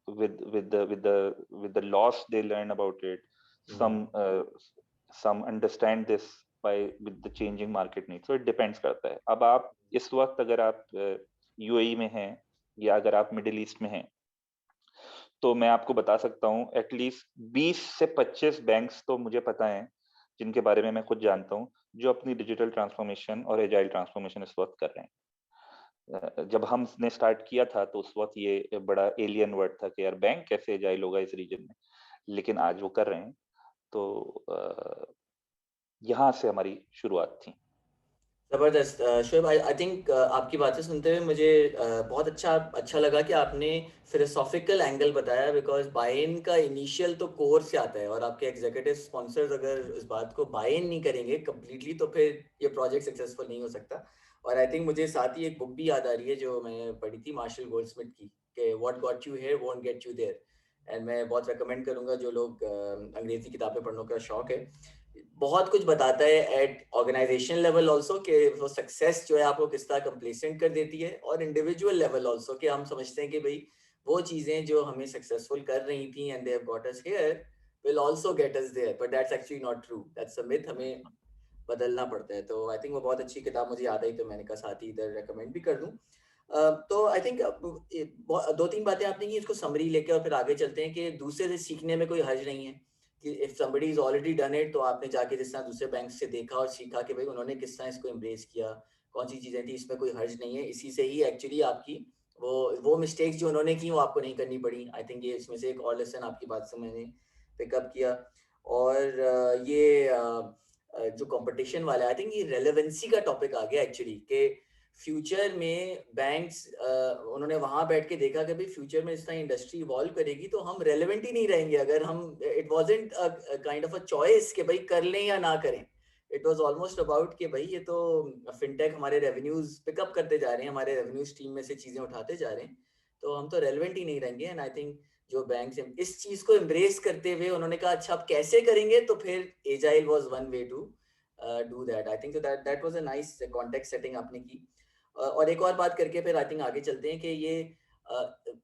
with the loss they learn about it, some some understand this by with the changing market needs, so it depends करता है। अब आप इस वक्त अगर आप यूएई में हैं या अगर आप मिडिल ईस्ट में हैं, तो मैं आपको बता सकता हूँ एटलीस्ट 20 से 25 बैंक्स तो मुझे पता है, जिनके बारे में मैं खुद जानता हूँ, जो अपनी डिजिटल ट्रांसफॉर्मेशन और एजाइल ट्रांसफॉर्मेशन इस वक्त कर रहे हैं। जब हमने स्टार्ट किया था तो उस वक्त ये बड़ा एलियन वर्ड था कि यार बैंक कैसे एजाइल होगा इस रीजन में, लेकिन आज वो कर रहे हैं। तो यहाँ से हमारी शुरुआत थी। जबरदस्त। शोएब, आई थिंक आपकी बातें सुनते हुए मुझे बहुत अच्छा लगा कि आपने फिलोसॉफिकल एंगल बताया, बिकॉज बाय इन का इनिशियल तो कोर से आता है और आपके एग्जीक्यूटिव स्पॉन्सर्स अगर इस बात को बाय इन नहीं करेंगे कम्प्लीटली तो फिर ये प्रोजेक्ट सक्सेसफुल नहीं हो सकता। और आई थिंक मुझे साथ ही एक बुक भी याद आ रही है जो मैंने पढ़ी थी मार्शल गोल्डस्मिथ की, कि what got you here won't get you there. And मैं बहुत रेकमेंड करूंगा जो लोग अंग्रेजी किताबें पढ़ने का शौक है, बहुत कुछ बताता है एट ऑर्गेनाइजेशन लेवल ऑल्सो, कि वो सक्सेस जो है आपको किस तरह कंप्लीसेंट कर देती है, और इंडिविजुअल लेवल ऑल्सो, कि हम समझते हैं कि भाई वो चीजें जो हमें सक्सेसफुल कर रही थी and they have got us here will also get us there, but that's actually not true, that's a myth, हमें बदलना पड़ता है। तो आई थिंक वो बहुत अच्छी किताब मुझे याद आई, तो मैंने कहा साथ ही इधर रेकमेंड भी कर दूं। तो आई थिंक दो तीन बातें आपने की, इसको समरी लेके और फिर आगे चलते हैं कि दूसरे से सीखने में कोई हर्ज नहीं है, कि if somebody is already done it, तो आपने जाके जिस तरह दूसरे बैंक से देखा और सीखा कि भाई उन्होंने किस तरह इसको एम्ब्रेस किया, कौन सी चीजें थी, इसमें कोई हर्ज नहीं है। इसी से ही एक्चुअली आपकी वो मिस्टेक्स जो उन्होंने की वो आपको नहीं करनी पड़ी। आई थिंक ये इसमें से एक और लेसन आपकी बात से मैंने पिकअप किया। और जो कंपटीशन वाला है, आई थिंक ये रेलेवेंसी का टॉपिक आ गया एक्चुअली, कि फ्यूचर में बैंक्स उन्होंने वहां बैठ के देखा कि भाई फ्यूचर में इस तरह इंडस्ट्री इवॉल्व करेगी तो हम रेलेवेंट ही नहीं रहेंगे, अगर हम it wasn't kind of a choice कि भाई कर लें या ना करें। इट वाज ऑलमोस्ट अबाउट कि भाई ये तो फिनटेक हमारे रेवेन्यूज पिकअप करते जा रहे हैं, हमारे रेवेन्यू स्ट्रीम में से चीजें उठाते जा रहे हैं, तो हम तो रेलेवेंट ही नहीं रहेंगे। एंड आई थिंक जो बैंक्स इस चीज को एम्ब्रेस करते हुए उन्होंने कहा अच्छा आप कैसे करेंगे, तो फिर agile was one way to do that. I think that was a nice context setting आपने की। और एक और बात करके फिर आई थिंक आगे चलते हैं कि ये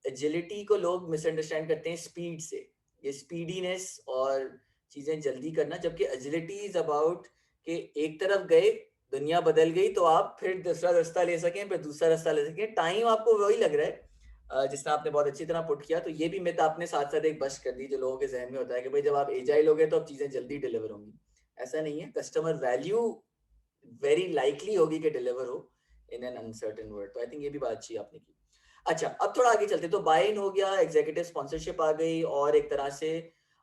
एजिलिटी को लोग मिसअंडरस्टैंड करते हैं स्पीड से, ये स्पीडीनेस और चीजें जल्दी करना, जबकि एजिलिटी इज अबाउट कि एक तरफ गए दुनिया बदल गई तो आप फिर दूसरा रास्ता ले सकें, फिर दूसरा रास्ता ले सकें। टाइम आपको वही लग रहा है, जिस तरह आपने बहुत अच्छी तरह पुट किया। तो ये भी मिथ आपने साथ साथ एक बस्ट कर दी जो लोगों के जहन में होता है कि भाई जब आप एजाइल हो गए तो अब चीजें जल्दी डिलीवर होंगी। ऐसा नहीं है, कस्टमर वैल्यू वेरी लाइकली होगी कि डिलीवर हो इन एन अनसर्टेन वर्ल्ड। तो आई थिंक ये भी बात अच्छी आपने की। अच्छा, अब थोड़ा आगे चलते, तो बाय इन हो गया, एग्जीक्यूटिव स्पॉन्सरशिप आ गई, और एक तरह से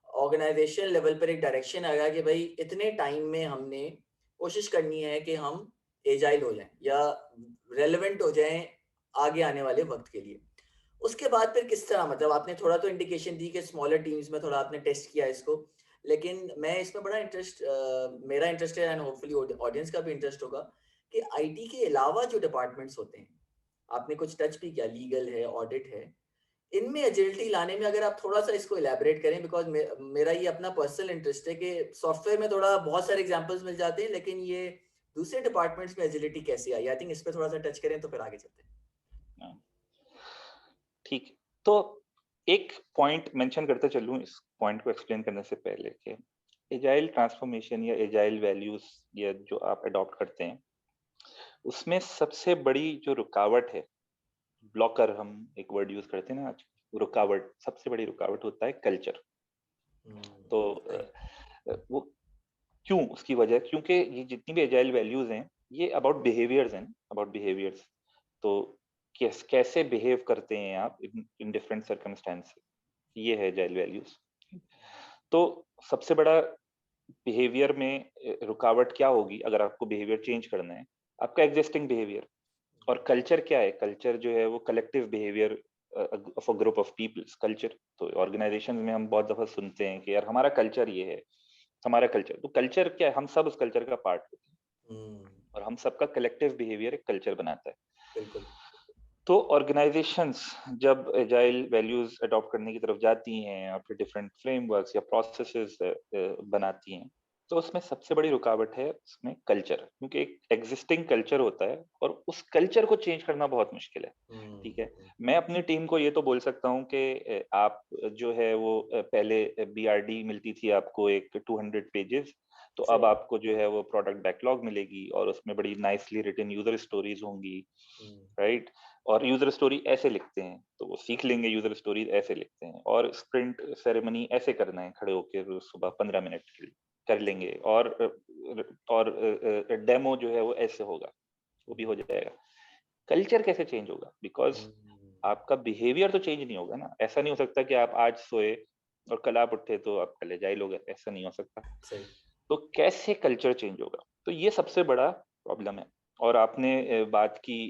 ऑर्गेनाइजेशन लेवल पर एक डायरेक्शन आ गया कि भाई इतने टाइम में हमने कोशिश करनी है कि हम एजाइल हो जाएं या रेलेवेंट हो जाएं आगे आने वाले वक्त के लिए। उसके बाद फिर किस तरह, मतलब आपने थोड़ा तो इंडिकेशन दी कि स्मॉलर टीम्स में थोड़ा आपने टेस्ट किया इसको, लेकिन मैं इसमें बड़ा इंटरेस्ट मेरा इंटरेस्ट है, एंड होपफुली ऑडियंस का भी इंटरेस्ट होगा, कि आईटी के अलावा जो डिपार्टमेंट्स होते हैं, आपने कुछ टच भी किया, लीगल है, ऑडिट है, इनमें एजिलिटी लाने में अगर आप थोड़ा सा इसको इलेबोरेट करें, बिकॉज मेरा ये अपना पर्सनल इंटरेस्ट है कि सॉफ्टवेयर में थोड़ा बहुत सारे एग्जांपल्स मिल जाते हैं, लेकिन ये दूसरे डिपार्टमेंट्स में एजिलिटी कैसे आई, आई थिंक इस पे थोड़ा सा टच करें तो फिर आगे चलते हैं। ठीक है, तो एक पॉइंट मेंशन करते चलूं इस पॉइंट को एक्सप्लेन करने से पहले कि एजाइल ट्रांसफॉर्मेशन या एजाइल वैल्यूज या जो आप अडॉप्ट करते हैं उसमें सबसे बड़ी जो रुकावट है, ब्लॉकर हम एक वर्ड यूज करते हैं ना आज, रुकावट, सबसे बड़ी रुकावट होता है कल्चर। तो वो क्यों, उसकी वजह क्योंकि ये जितनी भी एजाइल वैल्यूज हैं ये अबाउट बिहेवियर्स हैं, अबाउट बिहेवियर्स। तो कैसे बिहेव करते हैं आप इन डिफरेंट सर्कमस्टेंसेस, ये है एजाइल वैल्यूज। तो सबसे बड़ा बिहेवियर में रुकावट क्या होगी अगर आपको बिहेवियर चेंज करना है, आपका एग्जिस्टिंग बिहेवियर। और कल्चर क्या है, कल्चर जो है वो collective behaviour of a group of peoples culture. तो ऑर्गेनाइजेशन में हम बहुत दफा सुनते हैं कि यार हमारा कल्चर ये है, हमारा कल्चर, तो कल्चर क्या है, हम सब उस कल्चर का पार्ट होते हैं और हम सबका कलेक्टिव बिहेवियर एक कल्चर बनाता है। बिल्कुल। तो ऑर्गेनाइजेशंस जब एजाइल वैल्यूज अडॉप्ट करने की तरफ जाती हैं और फिर डिफरेंट फ्रेमवर्क्स या प्रोसेसेस बनाती हैं, तो उसमें सबसे बड़ी रुकावट है उसमें कल्चर, क्योंकि एक एग्जिस्टिंग कल्चर होता है और उस कल्चर को चेंज करना बहुत मुश्किल है। ठीक है, मैं अपनी टीम को ये तो बोल सकता हूँ कि आप जो है वो पहले बीआरडी मिलती थी आपको एक 200 पेजेस, तो अब आपको जो है वो प्रोडक्ट बैकलॉग मिलेगी और उसमें बड़ी नाइसली रिटन यूजर स्टोरीज होंगी, राइट। और यूजर स्टोरी ऐसे लिखते हैं तो वो सीख लेंगे, यूजर स्टोरी ऐसे लिखते हैं, और स्प्रिंट सेरेमनी ऐसे करना है, खड़े होकर सुबह 15 मिनट के लिए कर लेंगे, और डेमो जो है वो ऐसे होगा, वो भी हो जाएगा। कल्चर कैसे चेंज होगा, बिकॉज आपका बिहेवियर तो चेंज नहीं होगा ना। ऐसा नहीं हो सकता कि आप आज सोए और कल आप उठे तो आप कल एजाइल हो गए, ऐसा नहीं हो सकता। तो कैसे कल्चर चेंज होगा, तो ये सबसे बड़ा प्रॉब्लम है। और आपने बात की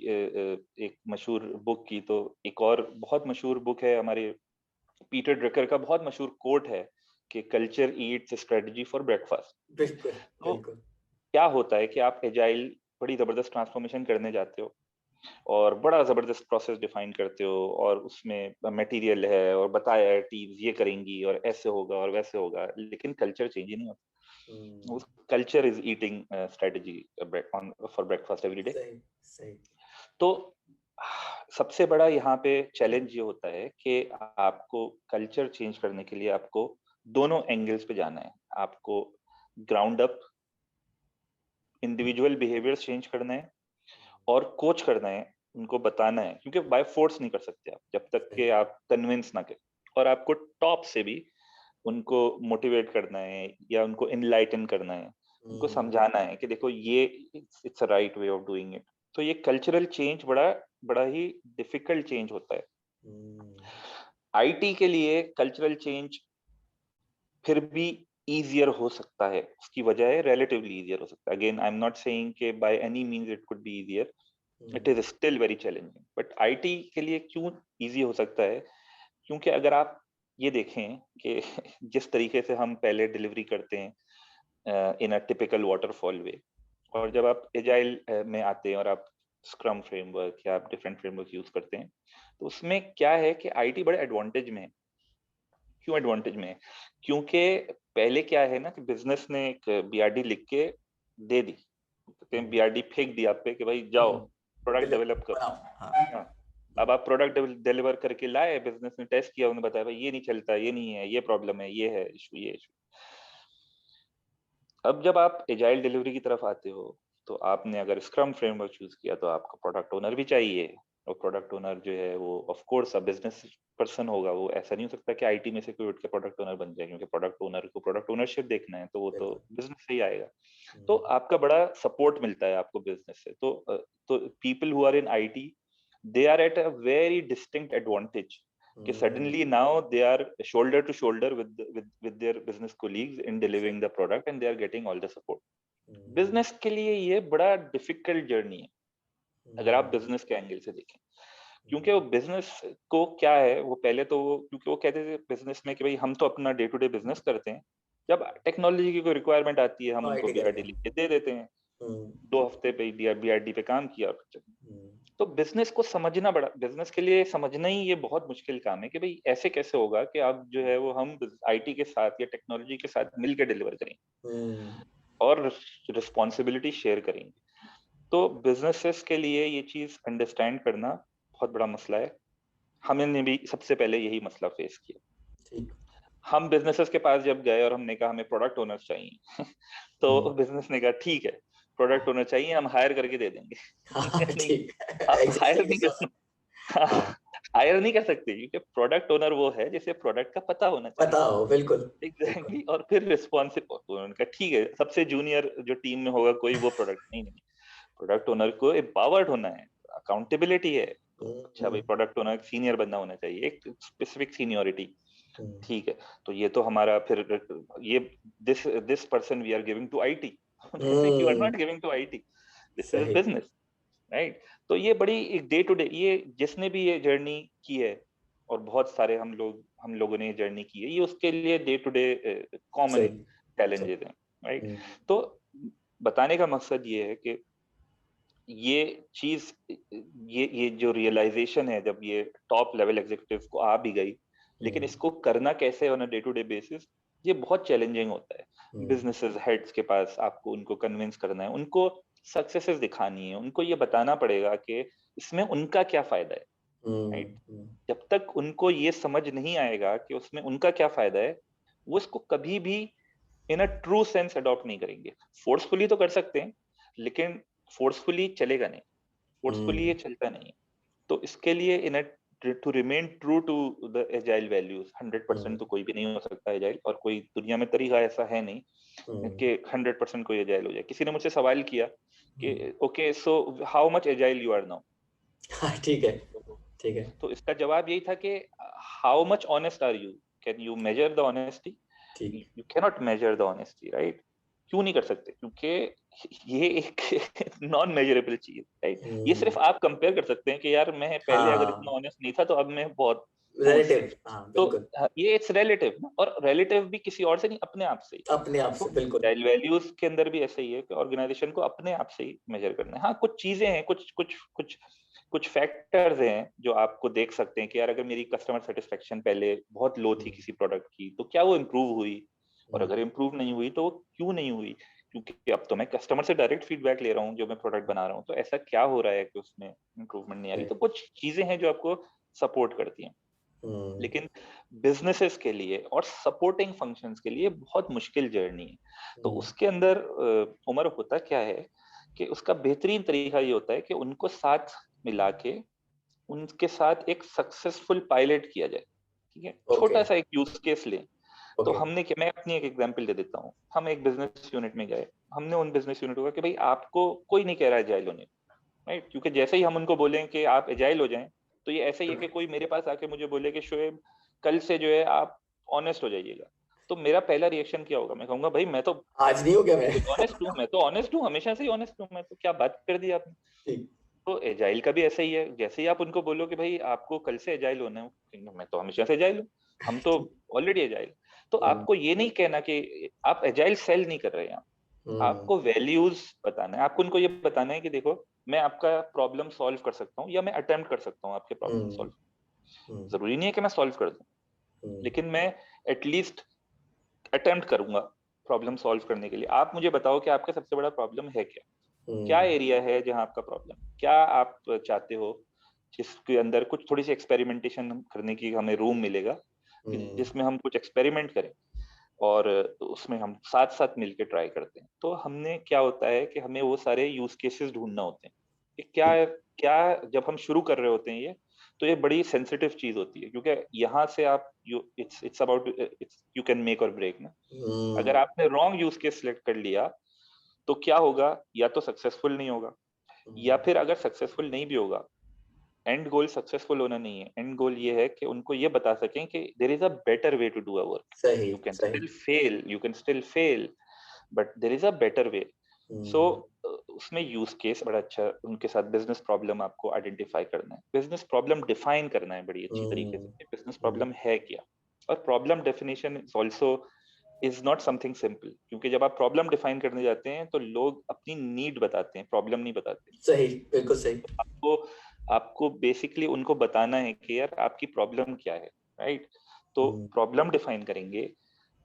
एक मशहूर बुक की, तो एक और बहुत मशहूर बुक है हमारे पीटर ड्रकर का, बहुत मशहूर कोट है कि culture Yeats strategy for breakfast. बिल्कुल तो बिल्कुल। क्या होता है कि आप एजाइल बड़ी जबरदस्त ट्रांसफॉर्मेशन करने जाते हो, और बड़ा जबरदस्त प्रोसेस डिफाइन करते हो और उसमें मटेरियल है और बताया है टीम्स ये करेंगी और ऐसे होगा और वैसे होगा, लेकिन कल्चर चेंज ही नहीं होता। उस culture is eating strategy for breakfast every day. सही सही। तो सबसे बड़ा यहाँ पे चैलेंज ये होता है कि आपको कल्चर चेंज करने के लिए आपको दोनों एंगल्स पे जाना है। आपको ground up individual behaviours change करना है और कोच करना है, उनको बताना है, क्योंकि बाय फोर्स नहीं कर सकते आप जब तक सही। कि आप कन्विंस ना करें। और आपको टॉप से भी उनको मोटिवेट करना है या उनको इनलाइटन करना है, उनको समझाना है कि देखो ये it's a right way of doing it. तो ये कल्चरल चेंज बड़ा बड़ा ही डिफिकल्ट चेंज होता है। आईटी के लिए कल्चरल चेंज फिर भी easier हो सकता है, उसकी वजह है relatively easier हो सकता है। Again, I'm not saying कि by any means it could be easier, it is still very challenging, but IT के लिए क्यों easy हो सकता है? क्योंकि अगर आप ये देखें कि जिस तरीके से हम पहले डिलीवरी करते हैं in a typical waterfall way, और जब आप एजाइल में आते हैं और आप स्क्रम फ्रेमवर्क या आप डिफरेंट फ्रेमवर्क यूज करते हैं, तो उसमें क्या है कि आईटी बड़े एडवांटेज में है। क्यों एडवांटेज में है? क्योंकि पहले क्या है ना कि बिजनेस ने एक बीआरडी लिख के दे दी, कहते हैं बीआरडी फेंक दी आप पे कि भाई जाओ प्रोडक्ट डेवलप करो। हाँ, अब आप प्रोडक्ट डिलीवर करके लाए, बिजनेस ने टेस्ट किया, उन्होंने बताया भाई ये नहीं चलता, ये नहीं है, ये प्रॉब्लम है, ये है इशू, ये इशू। अब जब आप एजाइल डिलीवरी की तरफ आते हो, तो आपने अगर स्क्रम फ्रेमवर्क चूज किया तो आपको प्रोडक्ट ओनर भी चाहिए, और प्रोडक्ट ओनर जो है वो ऑफ कोर्स बिजनेस पर्सन होगा। वो ऐसा नहीं हो सकता कि आईटी में से कोई उठ के प्रोडक्ट ओनर बन जाए, क्योंकि प्रोडक्ट ओनर को प्रोडक्ट ओनरशिप देखना है, तो वो तो बिजनेस से ही आएगा। तो आपका बड़ा सपोर्ट मिलता है आपको बिजनेस से। तो people who are in IT, they are at a very distinct advantage कि suddenly now they are shoulder to shoulder with their business colleagues in delivering the product, and they are getting all the support. Business के लिए ये बड़ा डिफिकल्ट जर्नी है अगर आप बिजनेस के एंगल से देखें, क्योंकि वो बिजनेस को क्या है, वो पहले तो क्योंकि वो कहते थे बिजनेस में कि भाई हम तो अपना डे टू डे बिजनेस करते हैं, जब टेक्नोलॉजी की कोई रिक्वायरमेंट आती है हम उनको बीआरडी लिख के दे देते हैं, 2 हफ्ते पे बीआरडी पे काम किया। तो बिजनेस को समझना बड़ा, बिजनेस के लिए समझना ही ये बहुत मुश्किल काम है कि भाई ऐसे कैसे होगा कि अब जो है वो हम आईटी के साथ या टेक्नोलॉजी के साथ मिलकर डिलीवर करेंगे और रिस्पॉन्सिबिलिटी शेयर करेंगे। तो बिजनेसेस के लिए ये चीज अंडरस्टैंड करना बहुत बड़ा मसला है। हमने भी सबसे पहले यही मसला फेस किया। हम बिजनेसेस के पास जब गए और हमने कहा हमें प्रोडक्ट ओनर्स चाहिए तो बिजनेस ने कहा ठीक है, प्रोडक्ट ओनर चाहिए, हम हायर करके दे देंगे। नहीं, आप हायर नहीं कर सकते, क्योंकि प्रोडक्ट ओनर वो है जिसे प्रोडक्ट का पता होना चाहिए। पता हो, बिल्कुल एग्जैक्टली। और फिर रिस्पॉन्सिबल, तो उनका ठीक है, सबसे जूनियर जो टीम में होगा कोई वो प्रोडक्ट नहीं, प्रोडक्ट ओनर को एम्पावर्ड होना है, अकाउंटेबिलिटी है। तो अच्छा भाई प्रोडक्ट ओनर सीनियर बंदा होना चाहिए, एक स्पेसिफिक सीनियोरिटी, ठीक है। तो ये तो हमारा फिर ये this person we are giving to IT, you are not giving to IT, this is business, right. तो ये बड़ी एक डे टू डे, ये जिसने भी ये जर्नी की है, और बहुत सारे हम लोगों ने ये जर्नी की है, ये उसके लिए day to day common challenges हैं, राइट। तो बताने का मकसद ये है कि ये चीज, ये जो रियलाइजेशन है, जब ये टॉप लेवल एग्जीक्यूटिव को आ भी गई, लेकिन इसको करना कैसे on a day to day basis, ये बहुत चैलेंजिंग होता है। बिजनेसेस हेड्स के पास आपको उनको कन्विंस करना है, उनको सक्सेसेस दिखानी है, उनको ये बताना पड़ेगा कि इसमें उनका क्या फायदा है, राइट। जब तक उनको ये समझ नहीं आएगा कि उसमें उनका क्या फायदा है, वो इसको कभी भी इन अ ट्रू सेंस अडॉप्ट नहीं करेंगे। फोर्सफुली तो कर सकते हैं, लेकिन फोर्सफुली चलेगा नहीं, फोर्सफुली ये चलता नहीं। तो इसके लिए in to remain true to the agile values, 100% तो कोई भी नहीं हो सकता एजाइल, और कोई दुनिया में तरीका ऐसा है नहीं कि 100% कोई एजाइल हो जाए। किसी ने मुझसे सवाल किया कि okay so how much agile you are now, ठीक है, ठीक है। तो इसका जवाब यही था कि how much honest are you, can you measure the honesty? You can not measure the honesty, right. क्यों नहीं कर सकते? क्योंकि ये एक नॉन मेजरेबल चीज, राइट। ये सिर्फ आप कंपेयर कर सकते हैं कि यार मैं पहले अगर इतना ऑनेस्ट नहीं था तो अब मैं बहुत रिलेटिव, तो बिल्कुल। ये इट्स रिलेटिव ना, और रिलेटिव भी किसी और से नहीं, अपने आप से ही। अपने आप से, बिल्कुल। वैल्यूज के अंदर भी ऐसा ही है कि ऑर्गेनाइजेशन को अपने आप से ही मेजर करना है। हाँ, कुछ चीजें हैं, कुछ कुछ फैक्टर्स हैं जो आपको देख सकते हैं कि यार अगर मेरी कस्टमर सेटिस्फेक्शन पहले बहुत लो थी किसी प्रोडक्ट की, तो क्या वो इम्प्रूव हुई, और अगर इम्प्रूव नहीं हुई तो वो क्यों नहीं हुई, क्योंकि अब तो मैं कस्टमर से डायरेक्ट फीडबैक ले रहा हूँ जो मैं प्रोडक्ट बना रहा हूँ, तो ऐसा क्या हो रहा है कि उसमें इम्प्रूवमेंट नहीं आ रही। तो कुछ चीजें हैं जो आपको सपोर्ट करती हैं, लेकिन बिजनेसेस के लिए और सपोर्टिंग फंक्शंस के लिए बहुत मुश्किल जर्नी है। तो उसके अंदर उमर होता क्या है कि उसका बेहतरीन तरीका ये होता है कि उनको साथ मिला के उनके साथ एक सक्सेसफुल पायलट किया जाए। ठीक है, छोटा सा एक यूज केस लें। तो हमने मैं अपनी एक एग्जांपल दे देता हूँ। हम एक बिजनेस यूनिट में गए, हमने उन बिजनेस यूनिट को कहा कि भाई आपको कोई नहीं कह रहा है एजाइल होने, राइट, क्योंकि जैसे ही हम उनको बोलें कि आप एजाइल हो जाएं, तो ये ऐसे ही है कि कोई मेरे पास आके मुझे बोले कि शोएब कल से जो है आप ऑनेस्ट हो जाइएगा, तो मेरा पहला रिएक्शन क्या होगा? मैं कहूंगा भाई मैं तो आज नहीं हो गया मैं ऑनेस्ट हूँ, मैं तो ऑनेस्ट हूँ, हमेशा से ही ऑनेस्ट हूँ, मैं तो क्या बात कर दी आपने। ठीक। तो एजाइल का भी ऐसा ही है, जैसे ही आप उनको बोलो कि भाई आपको कल से एजाइल होना है, मैं तो हमेशा से एजाइल हूँ, हम तो ऑलरेडी एजाइल। तो आपको ये नहीं कहना कि आप एजाइल सेल नहीं कर रहे हैं, आपको वैल्यूज बताना है, आपको उनको ये बताना है कि देखो मैं आपका प्रॉब्लम सॉल्व कर सकता हूँ, या मैं अटेम्प्ट कर सकता हूँ आपके प्रॉब्लम सॉल्व। जरूरी नहीं है कि मैं सॉल्व कर दूं, लेकिन मैं एटलीस्ट अटेम्प्ट करूंगा प्रॉब्लम सॉल्व करने के लिए। आप मुझे बताओ कि आपका सबसे बड़ा प्रॉब्लम है क्या, क्या एरिया है जहां आपका प्रॉब्लम, क्या आप चाहते हो जिसके अंदर कुछ थोड़ी सी एक्सपेरिमेंटेशन करने की हमें रूम मिलेगा, जिसमें हम कुछ एक्सपेरिमेंट करें और उसमें हम साथ साथ मिलकर ट्राई करते हैं। तो हमने क्या होता है कि हमें वो सारे यूज केसेस ढूंढना होते हैं कि क्या क्या जब हम शुरू कर रहे होते हैं ये, तो ये बड़ी सेंसिटिव चीज होती है, क्योंकि यहाँ से आप it's about it's you can make और ब्रेक ना। अगर आपने रॉन्ग यूज केस सिलेक्ट कर लिया तो क्या होगा, या तो सक्सेसफुल नहीं होगा, या फिर अगर सक्सेसफुल नहीं भी होगा, एंड गोल सक्सेसफुल होना नहीं है, एंड गोल ये है कि उनको ये बता सकें कि there is a better way to do a work. सही यू कैन सही। Still fail, you can still fail, but there is a better way. So उसमें यूज केस बड़ा अच्छा, उनके साथ बिजनेस प्रॉब्लम आपको आइडेंटिफाई करना है, बिजनेस प्रॉब्लम डिफाइन करना है बड़ी अच्छी तरीके से, बिजनेस प्रॉब्लम है क्या। और problem definition is also is not something simple, क्योंकि जब आप प्रॉब्लम डिफाइन करने जाते हैं तो लोग अपनी नीड बताते हैं, प्रॉब्लम नहीं बताते। सही, बिल्कुल सही। तो आपको आपको बेसिकली उनको बताना है कि यार आपकी प्रॉब्लम क्या है, राइट। तो प्रॉब्लम डिफाइन करेंगे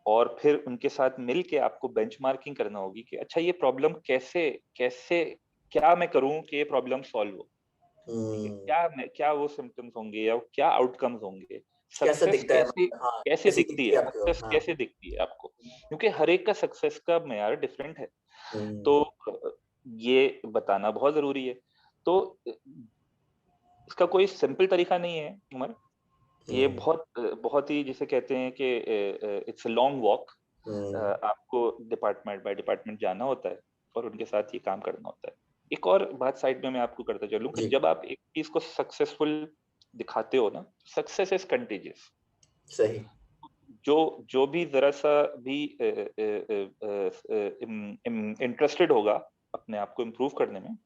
और फिर उनके साथ मिल के आपको बेंचमार्किंग करना होगी कि अच्छा ये प्रॉब्लम कैसे कैसे क्या मैं करूं कि ये प्रॉब्लम सॉल्व हो। ठीक है, क्या वो सिम्टम्स होंगे या क्या आउटकम्स होंगे, कैसा सक्सेस दिखता है कैसे मतलब, हाँ, कैसे कैसी दिखती दिखती है, है आपको? सक्सेस हाँ। कैसे दिखती है आपको, क्योंकि हर एक का सक्सेस का मेयार डिफरेंट है। तो ये बताना बहुत जरूरी है। तो इसका कोई सिंपल तरीका नहीं है उमर, ये बहुत बहुत ही जिसे कहते हैं कि इट्स अ लॉन्ग वॉक। आपको डिपार्टमेंट बाय डिपार्टमेंट जाना होता है और उनके साथ ये काम करना होता है। एक और बात साइड में मैं आपको करता चलूं कि जी। जब आप एक चीज को सक्सेसफुल दिखाते हो ना, सक्सेस इज कंटेजियस। सही। जो जो भी जरा सा भी इंटरेस्टेड होगा अपने आप को इम्प्रूव करने में,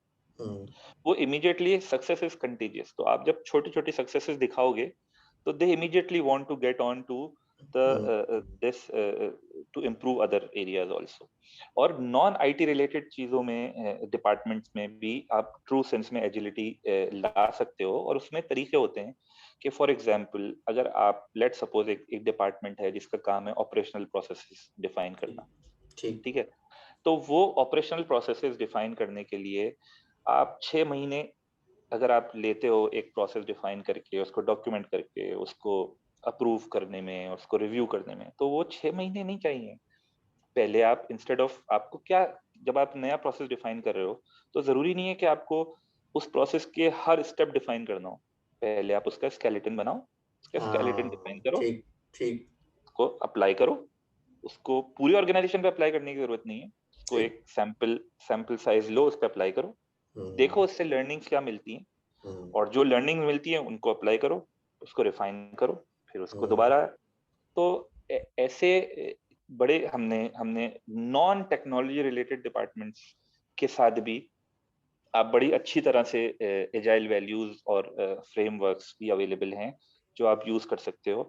वो इमीडिएटली सक्सेस इज कंटेजियस। तो आप जब छोटी छोटी सक्सेसेस दिखाओगे तो they immediately want to get on to the this to improve other areas also. और नॉन आईटी रिलेटेड चीजों में डिपार्टमेंट्स में भी आप ट्रू सेंस में एजिलिटी ला सकते हो, और उसमें तरीके होते हैं कि फॉर एग्जांपल अगर आप लेट सपोज एक डिपार्टमेंट है जिसका काम है ऑपरेशनल प्रोसेसेस डिफाइन करना। ठीक। ठीक है, तो वो ऑपरेशनल प्रोसेसेस डिफाइन करने के लिए आप 6 महीने अगर आप लेते हो एक प्रोसेस डिफाइन करके, उसको डॉक्यूमेंट करके, उसको अप्रूव करने में, उसको रिव्यू करने में, तो वो 6 महीने नहीं चाहिए। पहले आप इंस्टेड ऑफ आपको क्या, जब आप नया प्रोसेस डिफाइन कर रहे हो तो जरूरी नहीं है कि आपको उस प्रोसेस के हर स्टेप डिफाइन करना हो। पहले आप उसका स्केलेटन बनाओ, उसका स्केलेटन डिफाइन हाँ, करो, ठीक ठीक उसको अप्लाई करो। उसको पूरी ऑर्गेनाइजेशन पे अप्लाई करने की जरूरत नहीं है, उसको ठीक। एक सैंपल सैंपल साइज लो, उस पर अप्लाई करो, देखो उससे लर्निंग्स क्या मिलती हैं, हम्म, और जो लर्निंग मिलती है उनको अप्लाई करो, उसको रिफाइन करो, फिर उसको हम्म, दोबारा। तो ऐसे बड़े हमने हमने नॉन टेक्नोलॉजी रिलेटेड डिपार्टमेंट्स के साथ भी आप बड़ी अच्छी तरह से एजाइल वैल्यूज और फ्रेमवर्क्स भी अवेलेबल हैं जो आप यूज कर सकते हो।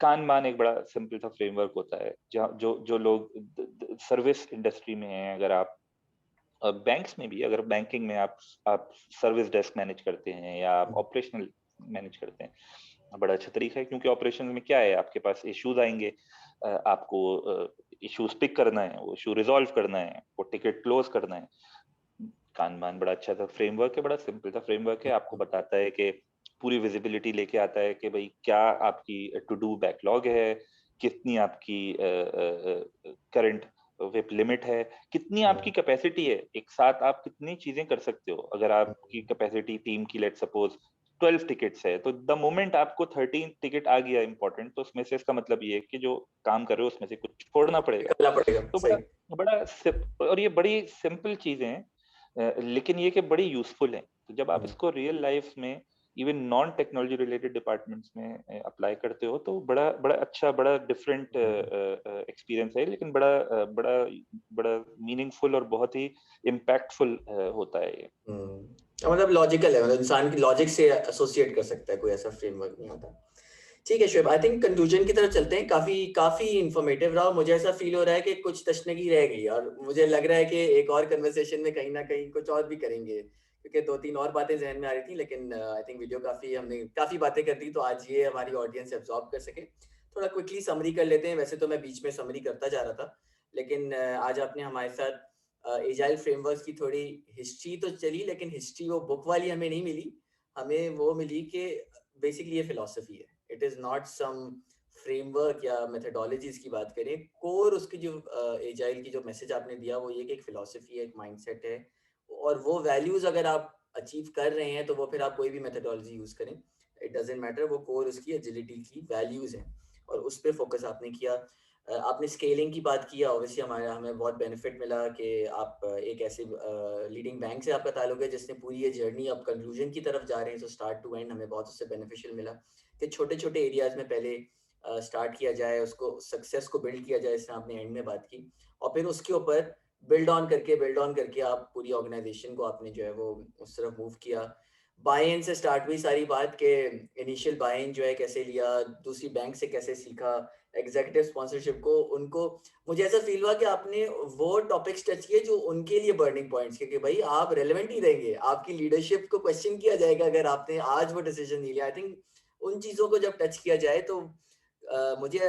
कानबान एक बड़ा सिंपल सा फ्रेमवर्क होता है, जहाँ जो जो लोग सर्विस इंडस्ट्री में हैं, अगर आप बैंक्स में भी, अगर बैंकिंग में आप सर्विस डेस्क मैनेज करते हैं या आप ऑपरेशनल मैनेज करते हैं, बड़ा अच्छा तरीका है, क्योंकि ऑपरेशन में क्या है, आपके पास इश्यूज आएंगे, आपको इश्यूज पिक करना है, वो इशू रिजॉल्व करना है, वो टिकट क्लोज करना है। कानबान बड़ा अच्छा सा फ्रेमवर्क है, बड़ा सिंपल सा फ्रेमवर्क है, आपको बताता है कि पूरी विजिबिलिटी लेके आता है कि भाई क्या आपकी टू डू बैकलॉग है, कितनी आपकी करंट वेब लिमिट है, कितनी आपकी कैपेसिटी है, एक साथ आप कितनी चीजें कर सकते हो। अगर आपकी कैपेसिटी टीम की लेट सपोज 12 टिकट्स है, तो द मोमेंट आपको 13 टिकट आ गया इंपॉर्टेंट, तो उसमें से इसका मतलब ये है कि जो काम कर रहे हो उसमें से कुछ छोड़ना पड़ेगा। करना पड़ेगा, तो सही। और ये बड़ी सिंपल चीजें हैं, लेकिन ये कि बड़ी यूजफुल है। तो जब आप इसको रियल लाइफ में even non technology related departments में अप्लाई करते हो, तो बड़ा बड़ा अच्छा, बड़ा डिफरेंट एक्सपीरियंस है, लेकिन बड़ा बड़ा मीनिंगफुल और बहुत ही इम्पैक्टफुल होता है ये। मतलब लॉजिकल है, मतलब इंसान की लॉजिक से एसोसिएट कर सकता है, कोई ऐसा फ्रेमवर्क नहीं होता। ठीक है शुएब, आई थिंक कंक्लूजन की तरफ चलते हैं। काफी काफी इंफॉर्मेटिव रहा, मुझे ऐसा फील हो रहा है कि कुछ तशनगी रह गई, और मुझे लग रहा है कि एक और कन्वर्सेशन में कहीं ना कहीं कुछ और भी करेंगे, क्योंकि 2-3 और बातें जहन में आ रही थी, लेकिन आई थिंक वीडियो हमने काफी बातें कर दी, तो आज ये हमारी ऑडियंस एब्जॉर्ब कर सके। थोड़ा क्विकली समरी कर लेते हैं, वैसे तो मैं बीच में समरी करता जा रहा था, लेकिन आज आपने हमारे साथ एजाइल फ्रेमवर्क्स की थोड़ी हिस्ट्री तो चली, लेकिन हिस्ट्री वो बुक वाली हमें नहीं मिली, हमें वो मिली कि बेसिकली ये फिलॉसफी है, it is not some framework या मेथडोलॉजीज की बात करें, कोर उसकी जो एजाइल की जो मैसेज आपने दिया वो ये कि एक फिलॉसफी है, एक माइंडसेट है, और वो वैल्यूज अगर आप अचीव कर रहे हैं तो वो फिर आप कोई भी मेथडोलॉजी यूज करें, इट डजेंट मैटर, वो कोर उसकी एजिलिटी की वैल्यूज हैं, और उस पर फोकस आपने किया। आपने स्केलिंग की बात की, ऑब्वियसली हमारे हमें बहुत बेनिफिट मिला कि आप एक ऐसे लीडिंग बैंक से आपका ताल्लुक है जिसने पूरी ये जर्नी अब कंक्लूजन की तरफ जा रहे हैं, तो स्टार्ट टू एंड हमें बहुत उससे बेनिफिशियल मिला कि छोटे छोटे एरियाज में पहले स्टार्ट किया जाए, उसको सक्सेस को बिल्ड किया जाए, जैसे आपने एंड में बात की, और फिर उसके ऊपर बिल्ड ऑन करके आप पूरी ऑर्गेनाइजेशन को आपने जो है वो उस तरफ मूव किया। बाय इन से स्टार्ट हुई सारी बात के इनिशियल बाय इन जो है कैसे लिया, दूसरी बैंक से कैसे सीखा, एग्जीक्यूटिव स्पॉन्सरशिप को उनको, मुझे ऐसा फील हुआ कि आपने वो टॉपिक्स टच किए जो उनके लिए बर्निंग पॉइंट्स के, कि भाई आप रेलेवेंट ही रहेंगे, आपकी लीडरशिप को क्वेश्चन किया जाएगा अगर आपने आज वो डिसीजन नहीं लिया। आई थिंक उन चीज़ों को जब टच किया जाए तो मुझे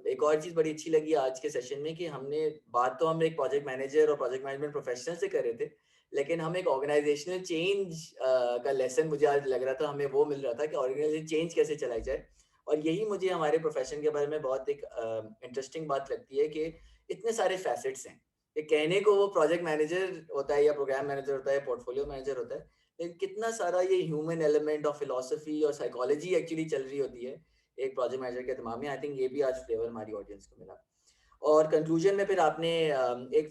एक और चीज़ बड़ी अच्छी लगी आज के सेशन में कि हमने बात तो हम एक प्रोजेक्ट मैनेजर और प्रोजेक्ट मैनेजमेंट प्रोफेशनल से कर रहे थे, लेकिन हम एक ऑर्गेनाइजेशनल चेंज का लेसन मुझे आज लग रहा था, हमें वो मिल रहा था कि ऑर्गेनाइजेशन चेंज कैसे चलाई जाए। और यही मुझे हमारे प्रोफेशन के बारे में बहुत एक इंटरेस्टिंग बात लगती है कि इतने सारे फैसेट्स हैं, ये कहने को वो प्रोजेक्ट मैनेजर होता है या प्रोग्राम मैनेजर होता है, पोर्टफोलियो मैनेजर होता है, लेकिन कितना सारा ये ह्यूमन एलिमेंट ऑफ फिलोसफी और साइकोलॉजी एक्चुअली चल रही होती है एक प्रोजेक्ट मैनेजर के दिमाग में। आई थिंक ये भी आज फ्लेवर हमारी ऑडियंस को मिला। और कंक्लूजन में फिर आपने एक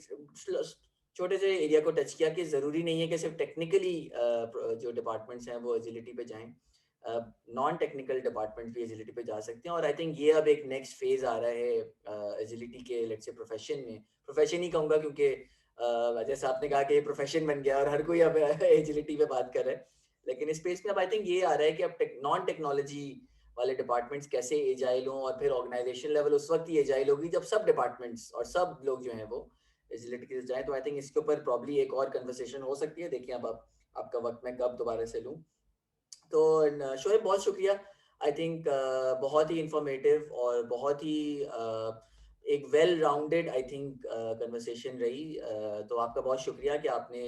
छोटे से एरिया को टच किया कि जरूरी नहीं है कि सिर्फ टेक्निकली जो डिपार्टमेंट्स हैं वो एजिलिटी पे जाएं, नॉन टेक्निकल डिपार्टमेंट भी एजिलिटी पे जा सकते हैं। और आई थिंक ये अब एक नेक्स्ट फेज आ रहा है एजिलिटी के लेट्स से प्रोफेशन में, प्रोफेशन ही कहूँगा क्योंकि जैसे आपने कहा कि ये प्रोफेशन बन गया और हर कोई अब एजिलिटी पे बात कर रहा है, लेकिन इस स्पेस में अब आई थिंक ये आ रहा है कि अब नॉन टेक्नोलॉजी वाले डिपार्टमेंट्स कैसे एजाइल हों, और फिर ऑर्गेनाइजेशन लेवल उस वक्त ही एजाइल होगी जब सब डिपार्टमेंट्स और सब लोग जो हैं वो एजिलिटी के जाएं। तो आई थिंक इसके ऊपर प्रॉब्ली एक और कन्वर्सेशन हो सकती है, देखिए अब आप आपका वक्त मैं कब दोबारा से लूँ। तो शोएब बहुत शुक्रिया, आई थिंक बहुत ही इंफॉर्मेटिव और बहुत ही एक well rounded I think conversation रही। तो आपका बहुत शुक्रिया कि आपने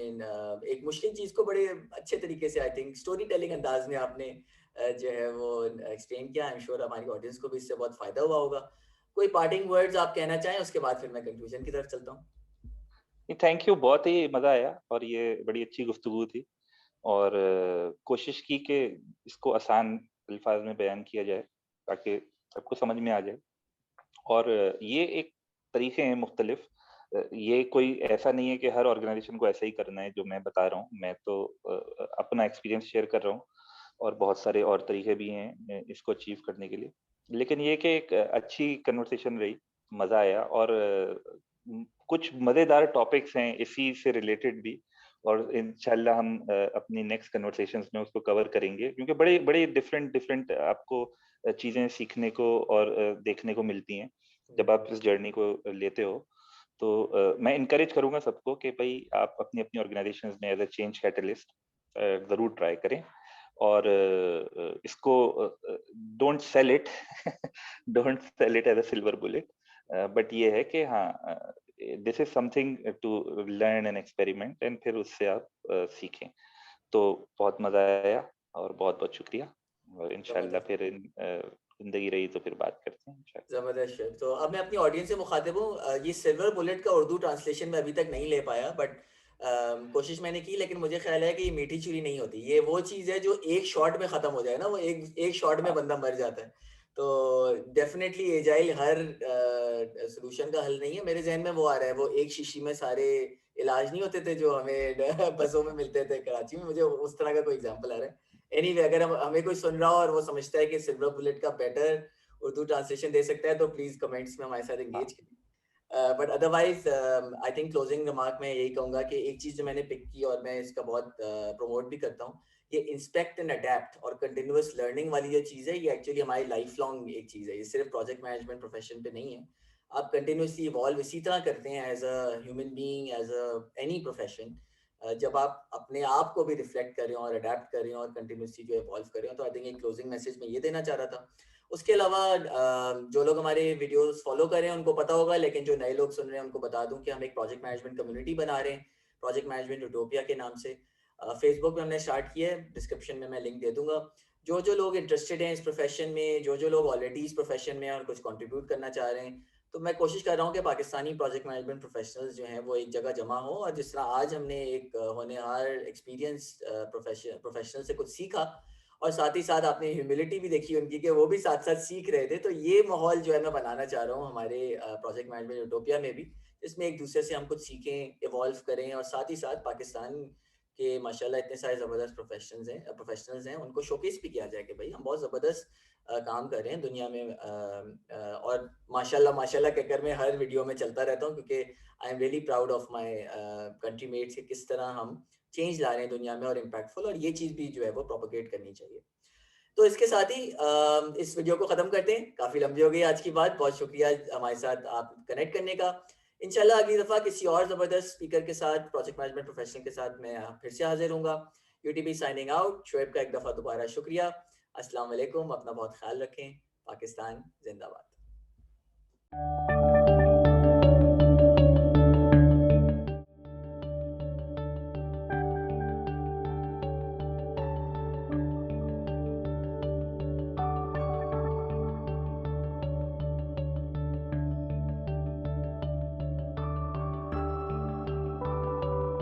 एक मुश्किल चीज़ को बड़े अच्छे तरीके से आई थिंक स्टोरी टेलिंग अंदाज में आपने जो है वो एक्सप्लेन किया। आई एम श्योर हमारी ऑडियंस को भी इससे बहुत फायदा हुआ होगा। कोई पार्टिंग वर्ड्स आप कहना चाहें, उसके बाद फिर मैं कंक्लूजन की तरफ चलता हूँ। थैंक यू, बहुत ही मजा आया और ये बड़ी अच्छी गुफ्तगू थी, और कोशिश की कि इसको आसान अल्फाज में बयान किया जाए ताकि सबको समझ में आ जाए। और ये एक तरीके हैं मुख्तलिफ, ये कोई ऐसा नहीं है कि हर ऑर्गेनाइजेशन को ऐसा ही करना है जो मैं बता रहा हूँ, मैं तो अपना एक्सपीरियंस शेयर कर रहा हूँ, और बहुत सारे और तरीके भी हैं इसको अचीव करने के लिए। लेकिन ये कि एक अच्छी कन्वर्सेशन रही, मजा आया, और कुछ मजेदार टॉपिक्स हैं इसी से रिलेटेड भी, और इंशाल्लाह हम अपनी नेक्स्ट कन्वर्सेशंस में उसको कवर करेंगे, क्योंकि बड़े बड़े डिफरेंट डिफरेंट आपको चीजें सीखने को और देखने को मिलती हैं जब आप इस जर्नी को लेते हो। तो मैं इनकरेज करूँगा सबको कि भई आप अपनी-अपनी ऑर्गनाइज़ेशंस में एज़ अ चेंज कैटलिस्ट ज़रूर ट्राई करें और इसको don't sell it don't sell it as a silver bullet but ये है कि हाँ this is something to learn and experiment and फिर उससे आप सीखें। तो बहुत मज़ा आया और बहुत-बहुत शुक्रिया और इंशाल्लाह जबरदस्त। फिर ज़िंदगी रही तो फिर बात करते हैं इंशाल्लाह। ज़बरदस्त शेफ़। तो अब मैं अपनी ऑडियंस से मुखातिब हूँ। ये सिल्वर बुलेट का उर्दू ट्रांसलेशन मैं अभी तक नहीं ले पाया, बट कोशिश मैंने की, लेकिन मुझे ख़्याल है कि ये मीठी चूरी नहीं होती। ये वो चीज़ है जो एक शॉट में ख़त्म हो जाए ना, वो एक एक शॉट में हाँ, बंदा मर जाता है। तो डेफ़िनेटली एजाइल हर सॉल्यूशन का हल नहीं है। मेरे ज़हन में वो आ रहा है, वो एक शीशी में सारे इलाज नहीं होते थे जो हमें बसों में मिलते थे कराची में, मुझे उस तरह का कोई एग्ज़ाम्पल आ रहा है। एनीवे, अगर हमें कोई सुन रहा हो और वो समझता है कि सिल्वर बुलेट का बेटर उर्दू ट्रांसलेशन दे सकता है, तो प्लीज़ कमेंट्स में हमारे साथ हाँ, एंगेज करें। But otherwise I think closing remark में यही कहूँगा कि एक चीज़ जो मैंने पिक की और मैं इसका बहुत प्रमोट भी करता हूँ, ये इंस्पेक्ट एंड अडैप्ट और कंटिन्यूअस लर्निंग वाली जो चीज़ है, ये एक्चुअली हमारी लाइफ लॉन्ग एक चीज़ है। ये सिर्फ प्रोजेक्ट मैनेजमेंट प्रोफेशन पे नहीं है। आप कंटिन्यूअसली इवॉल्व इसी तरह करते हैं as a human being, as a any profession, जब आप अपने आप को भी रिफ्लेक्ट कर रहे हो और अडैप्ट कर रहे हो और कंटिन्यूअसली जो इवॉल्व कर रहे हो। तो आई थिंक एक क्लोजिंग मैसेज मैं ये देना चाह रहा था। उसके अलावा जो लोग हमारे वीडियोस फॉलो कर रहे हैं उनको पता होगा, लेकिन जो नए लोग सुन रहे हैं उनको बता दूं कि हम एक प्रोजेक्ट मैनेजमेंट कम्युनिटी बना रहे हैं, प्रोजेक्ट मैनेजमेंट यूटोपिया के नाम से। फेसबुक पे हमने स्टार्ट किया है, डिस्क्रिप्शन में मैं लिंक दे दूंगा। जो जो लोग इंटरेस्टेड हैं इस प्रोफेशन में, जो जो लोग ऑलरेडी इस प्रोफेशन में हैं और कुछ कंट्रीब्यूट करना चाह रहे हैं, तो मैं कोशिश कर रहा हूँ कि पाकिस्तानी प्रोजेक्ट मैनेजमेंट प्रोफेशनल्स जो हैं वो एक जगह जमा हो, और जिस तरह आज हमने एक होनहार एक्सपीरियंस प्रोफेशनल से कुछ सीखा, और साथ ही साथ आपने ह्यूमिलिटी भी देखी उनकी कि वो भी साथ-साथ सीख रहे थे। तो ये माहौल जो है मैं बनाना चाह रहा हूँ हमारे प्रोजेक्ट मैनेजमेंट यूटोपिया में भी, जिसमें एक-दूसरे से हम कुछ सीखें, इवॉल्व करें, और साथ ही साथ पाकिस्तान के माशाल्लाह इतने सारे ज़बरदस्त प्रोफेशनल्स हैं, उनको शोकेस भी किया जाए कि भई हम बहुत ज़बरदस्त काम कर रहे हैं दुनिया में। और माशाल्लाह माशाल्लाह कहकर मैं हर वीडियो में चलता रहता हूँ, क्योंकि I am really proud of my country mates कि किस तरह हम चेंज ला रहे हैं दुनिया में और इम्पैक्टफुल, और ये चीज़ भी जो है वो प्रोपेगेट करनी चाहिए। तो इसके साथ ही इस वीडियो को ख़त्म करते हैं। काफ़ी लंबी हो गई आज की बात। बहुत शुक्रिया हमारे साथ आप कनेक्ट करने का। इंशाल्लाह अगली दफ़ा किसी और ज़बरदस्त स्पीकर के साथ, प्रोजेक्ट मैनेजमेंट प्रोफेशनल के साथ मैं फिर से हाज़िर होऊँगा। UTV signing out. शोएब का एक दफ़ा दोबारा शुक्रिया। अस्सलाम वालेकुम। अपना बहुत ख़्याल रखें। पाकिस्तान ज़िंदाबाद।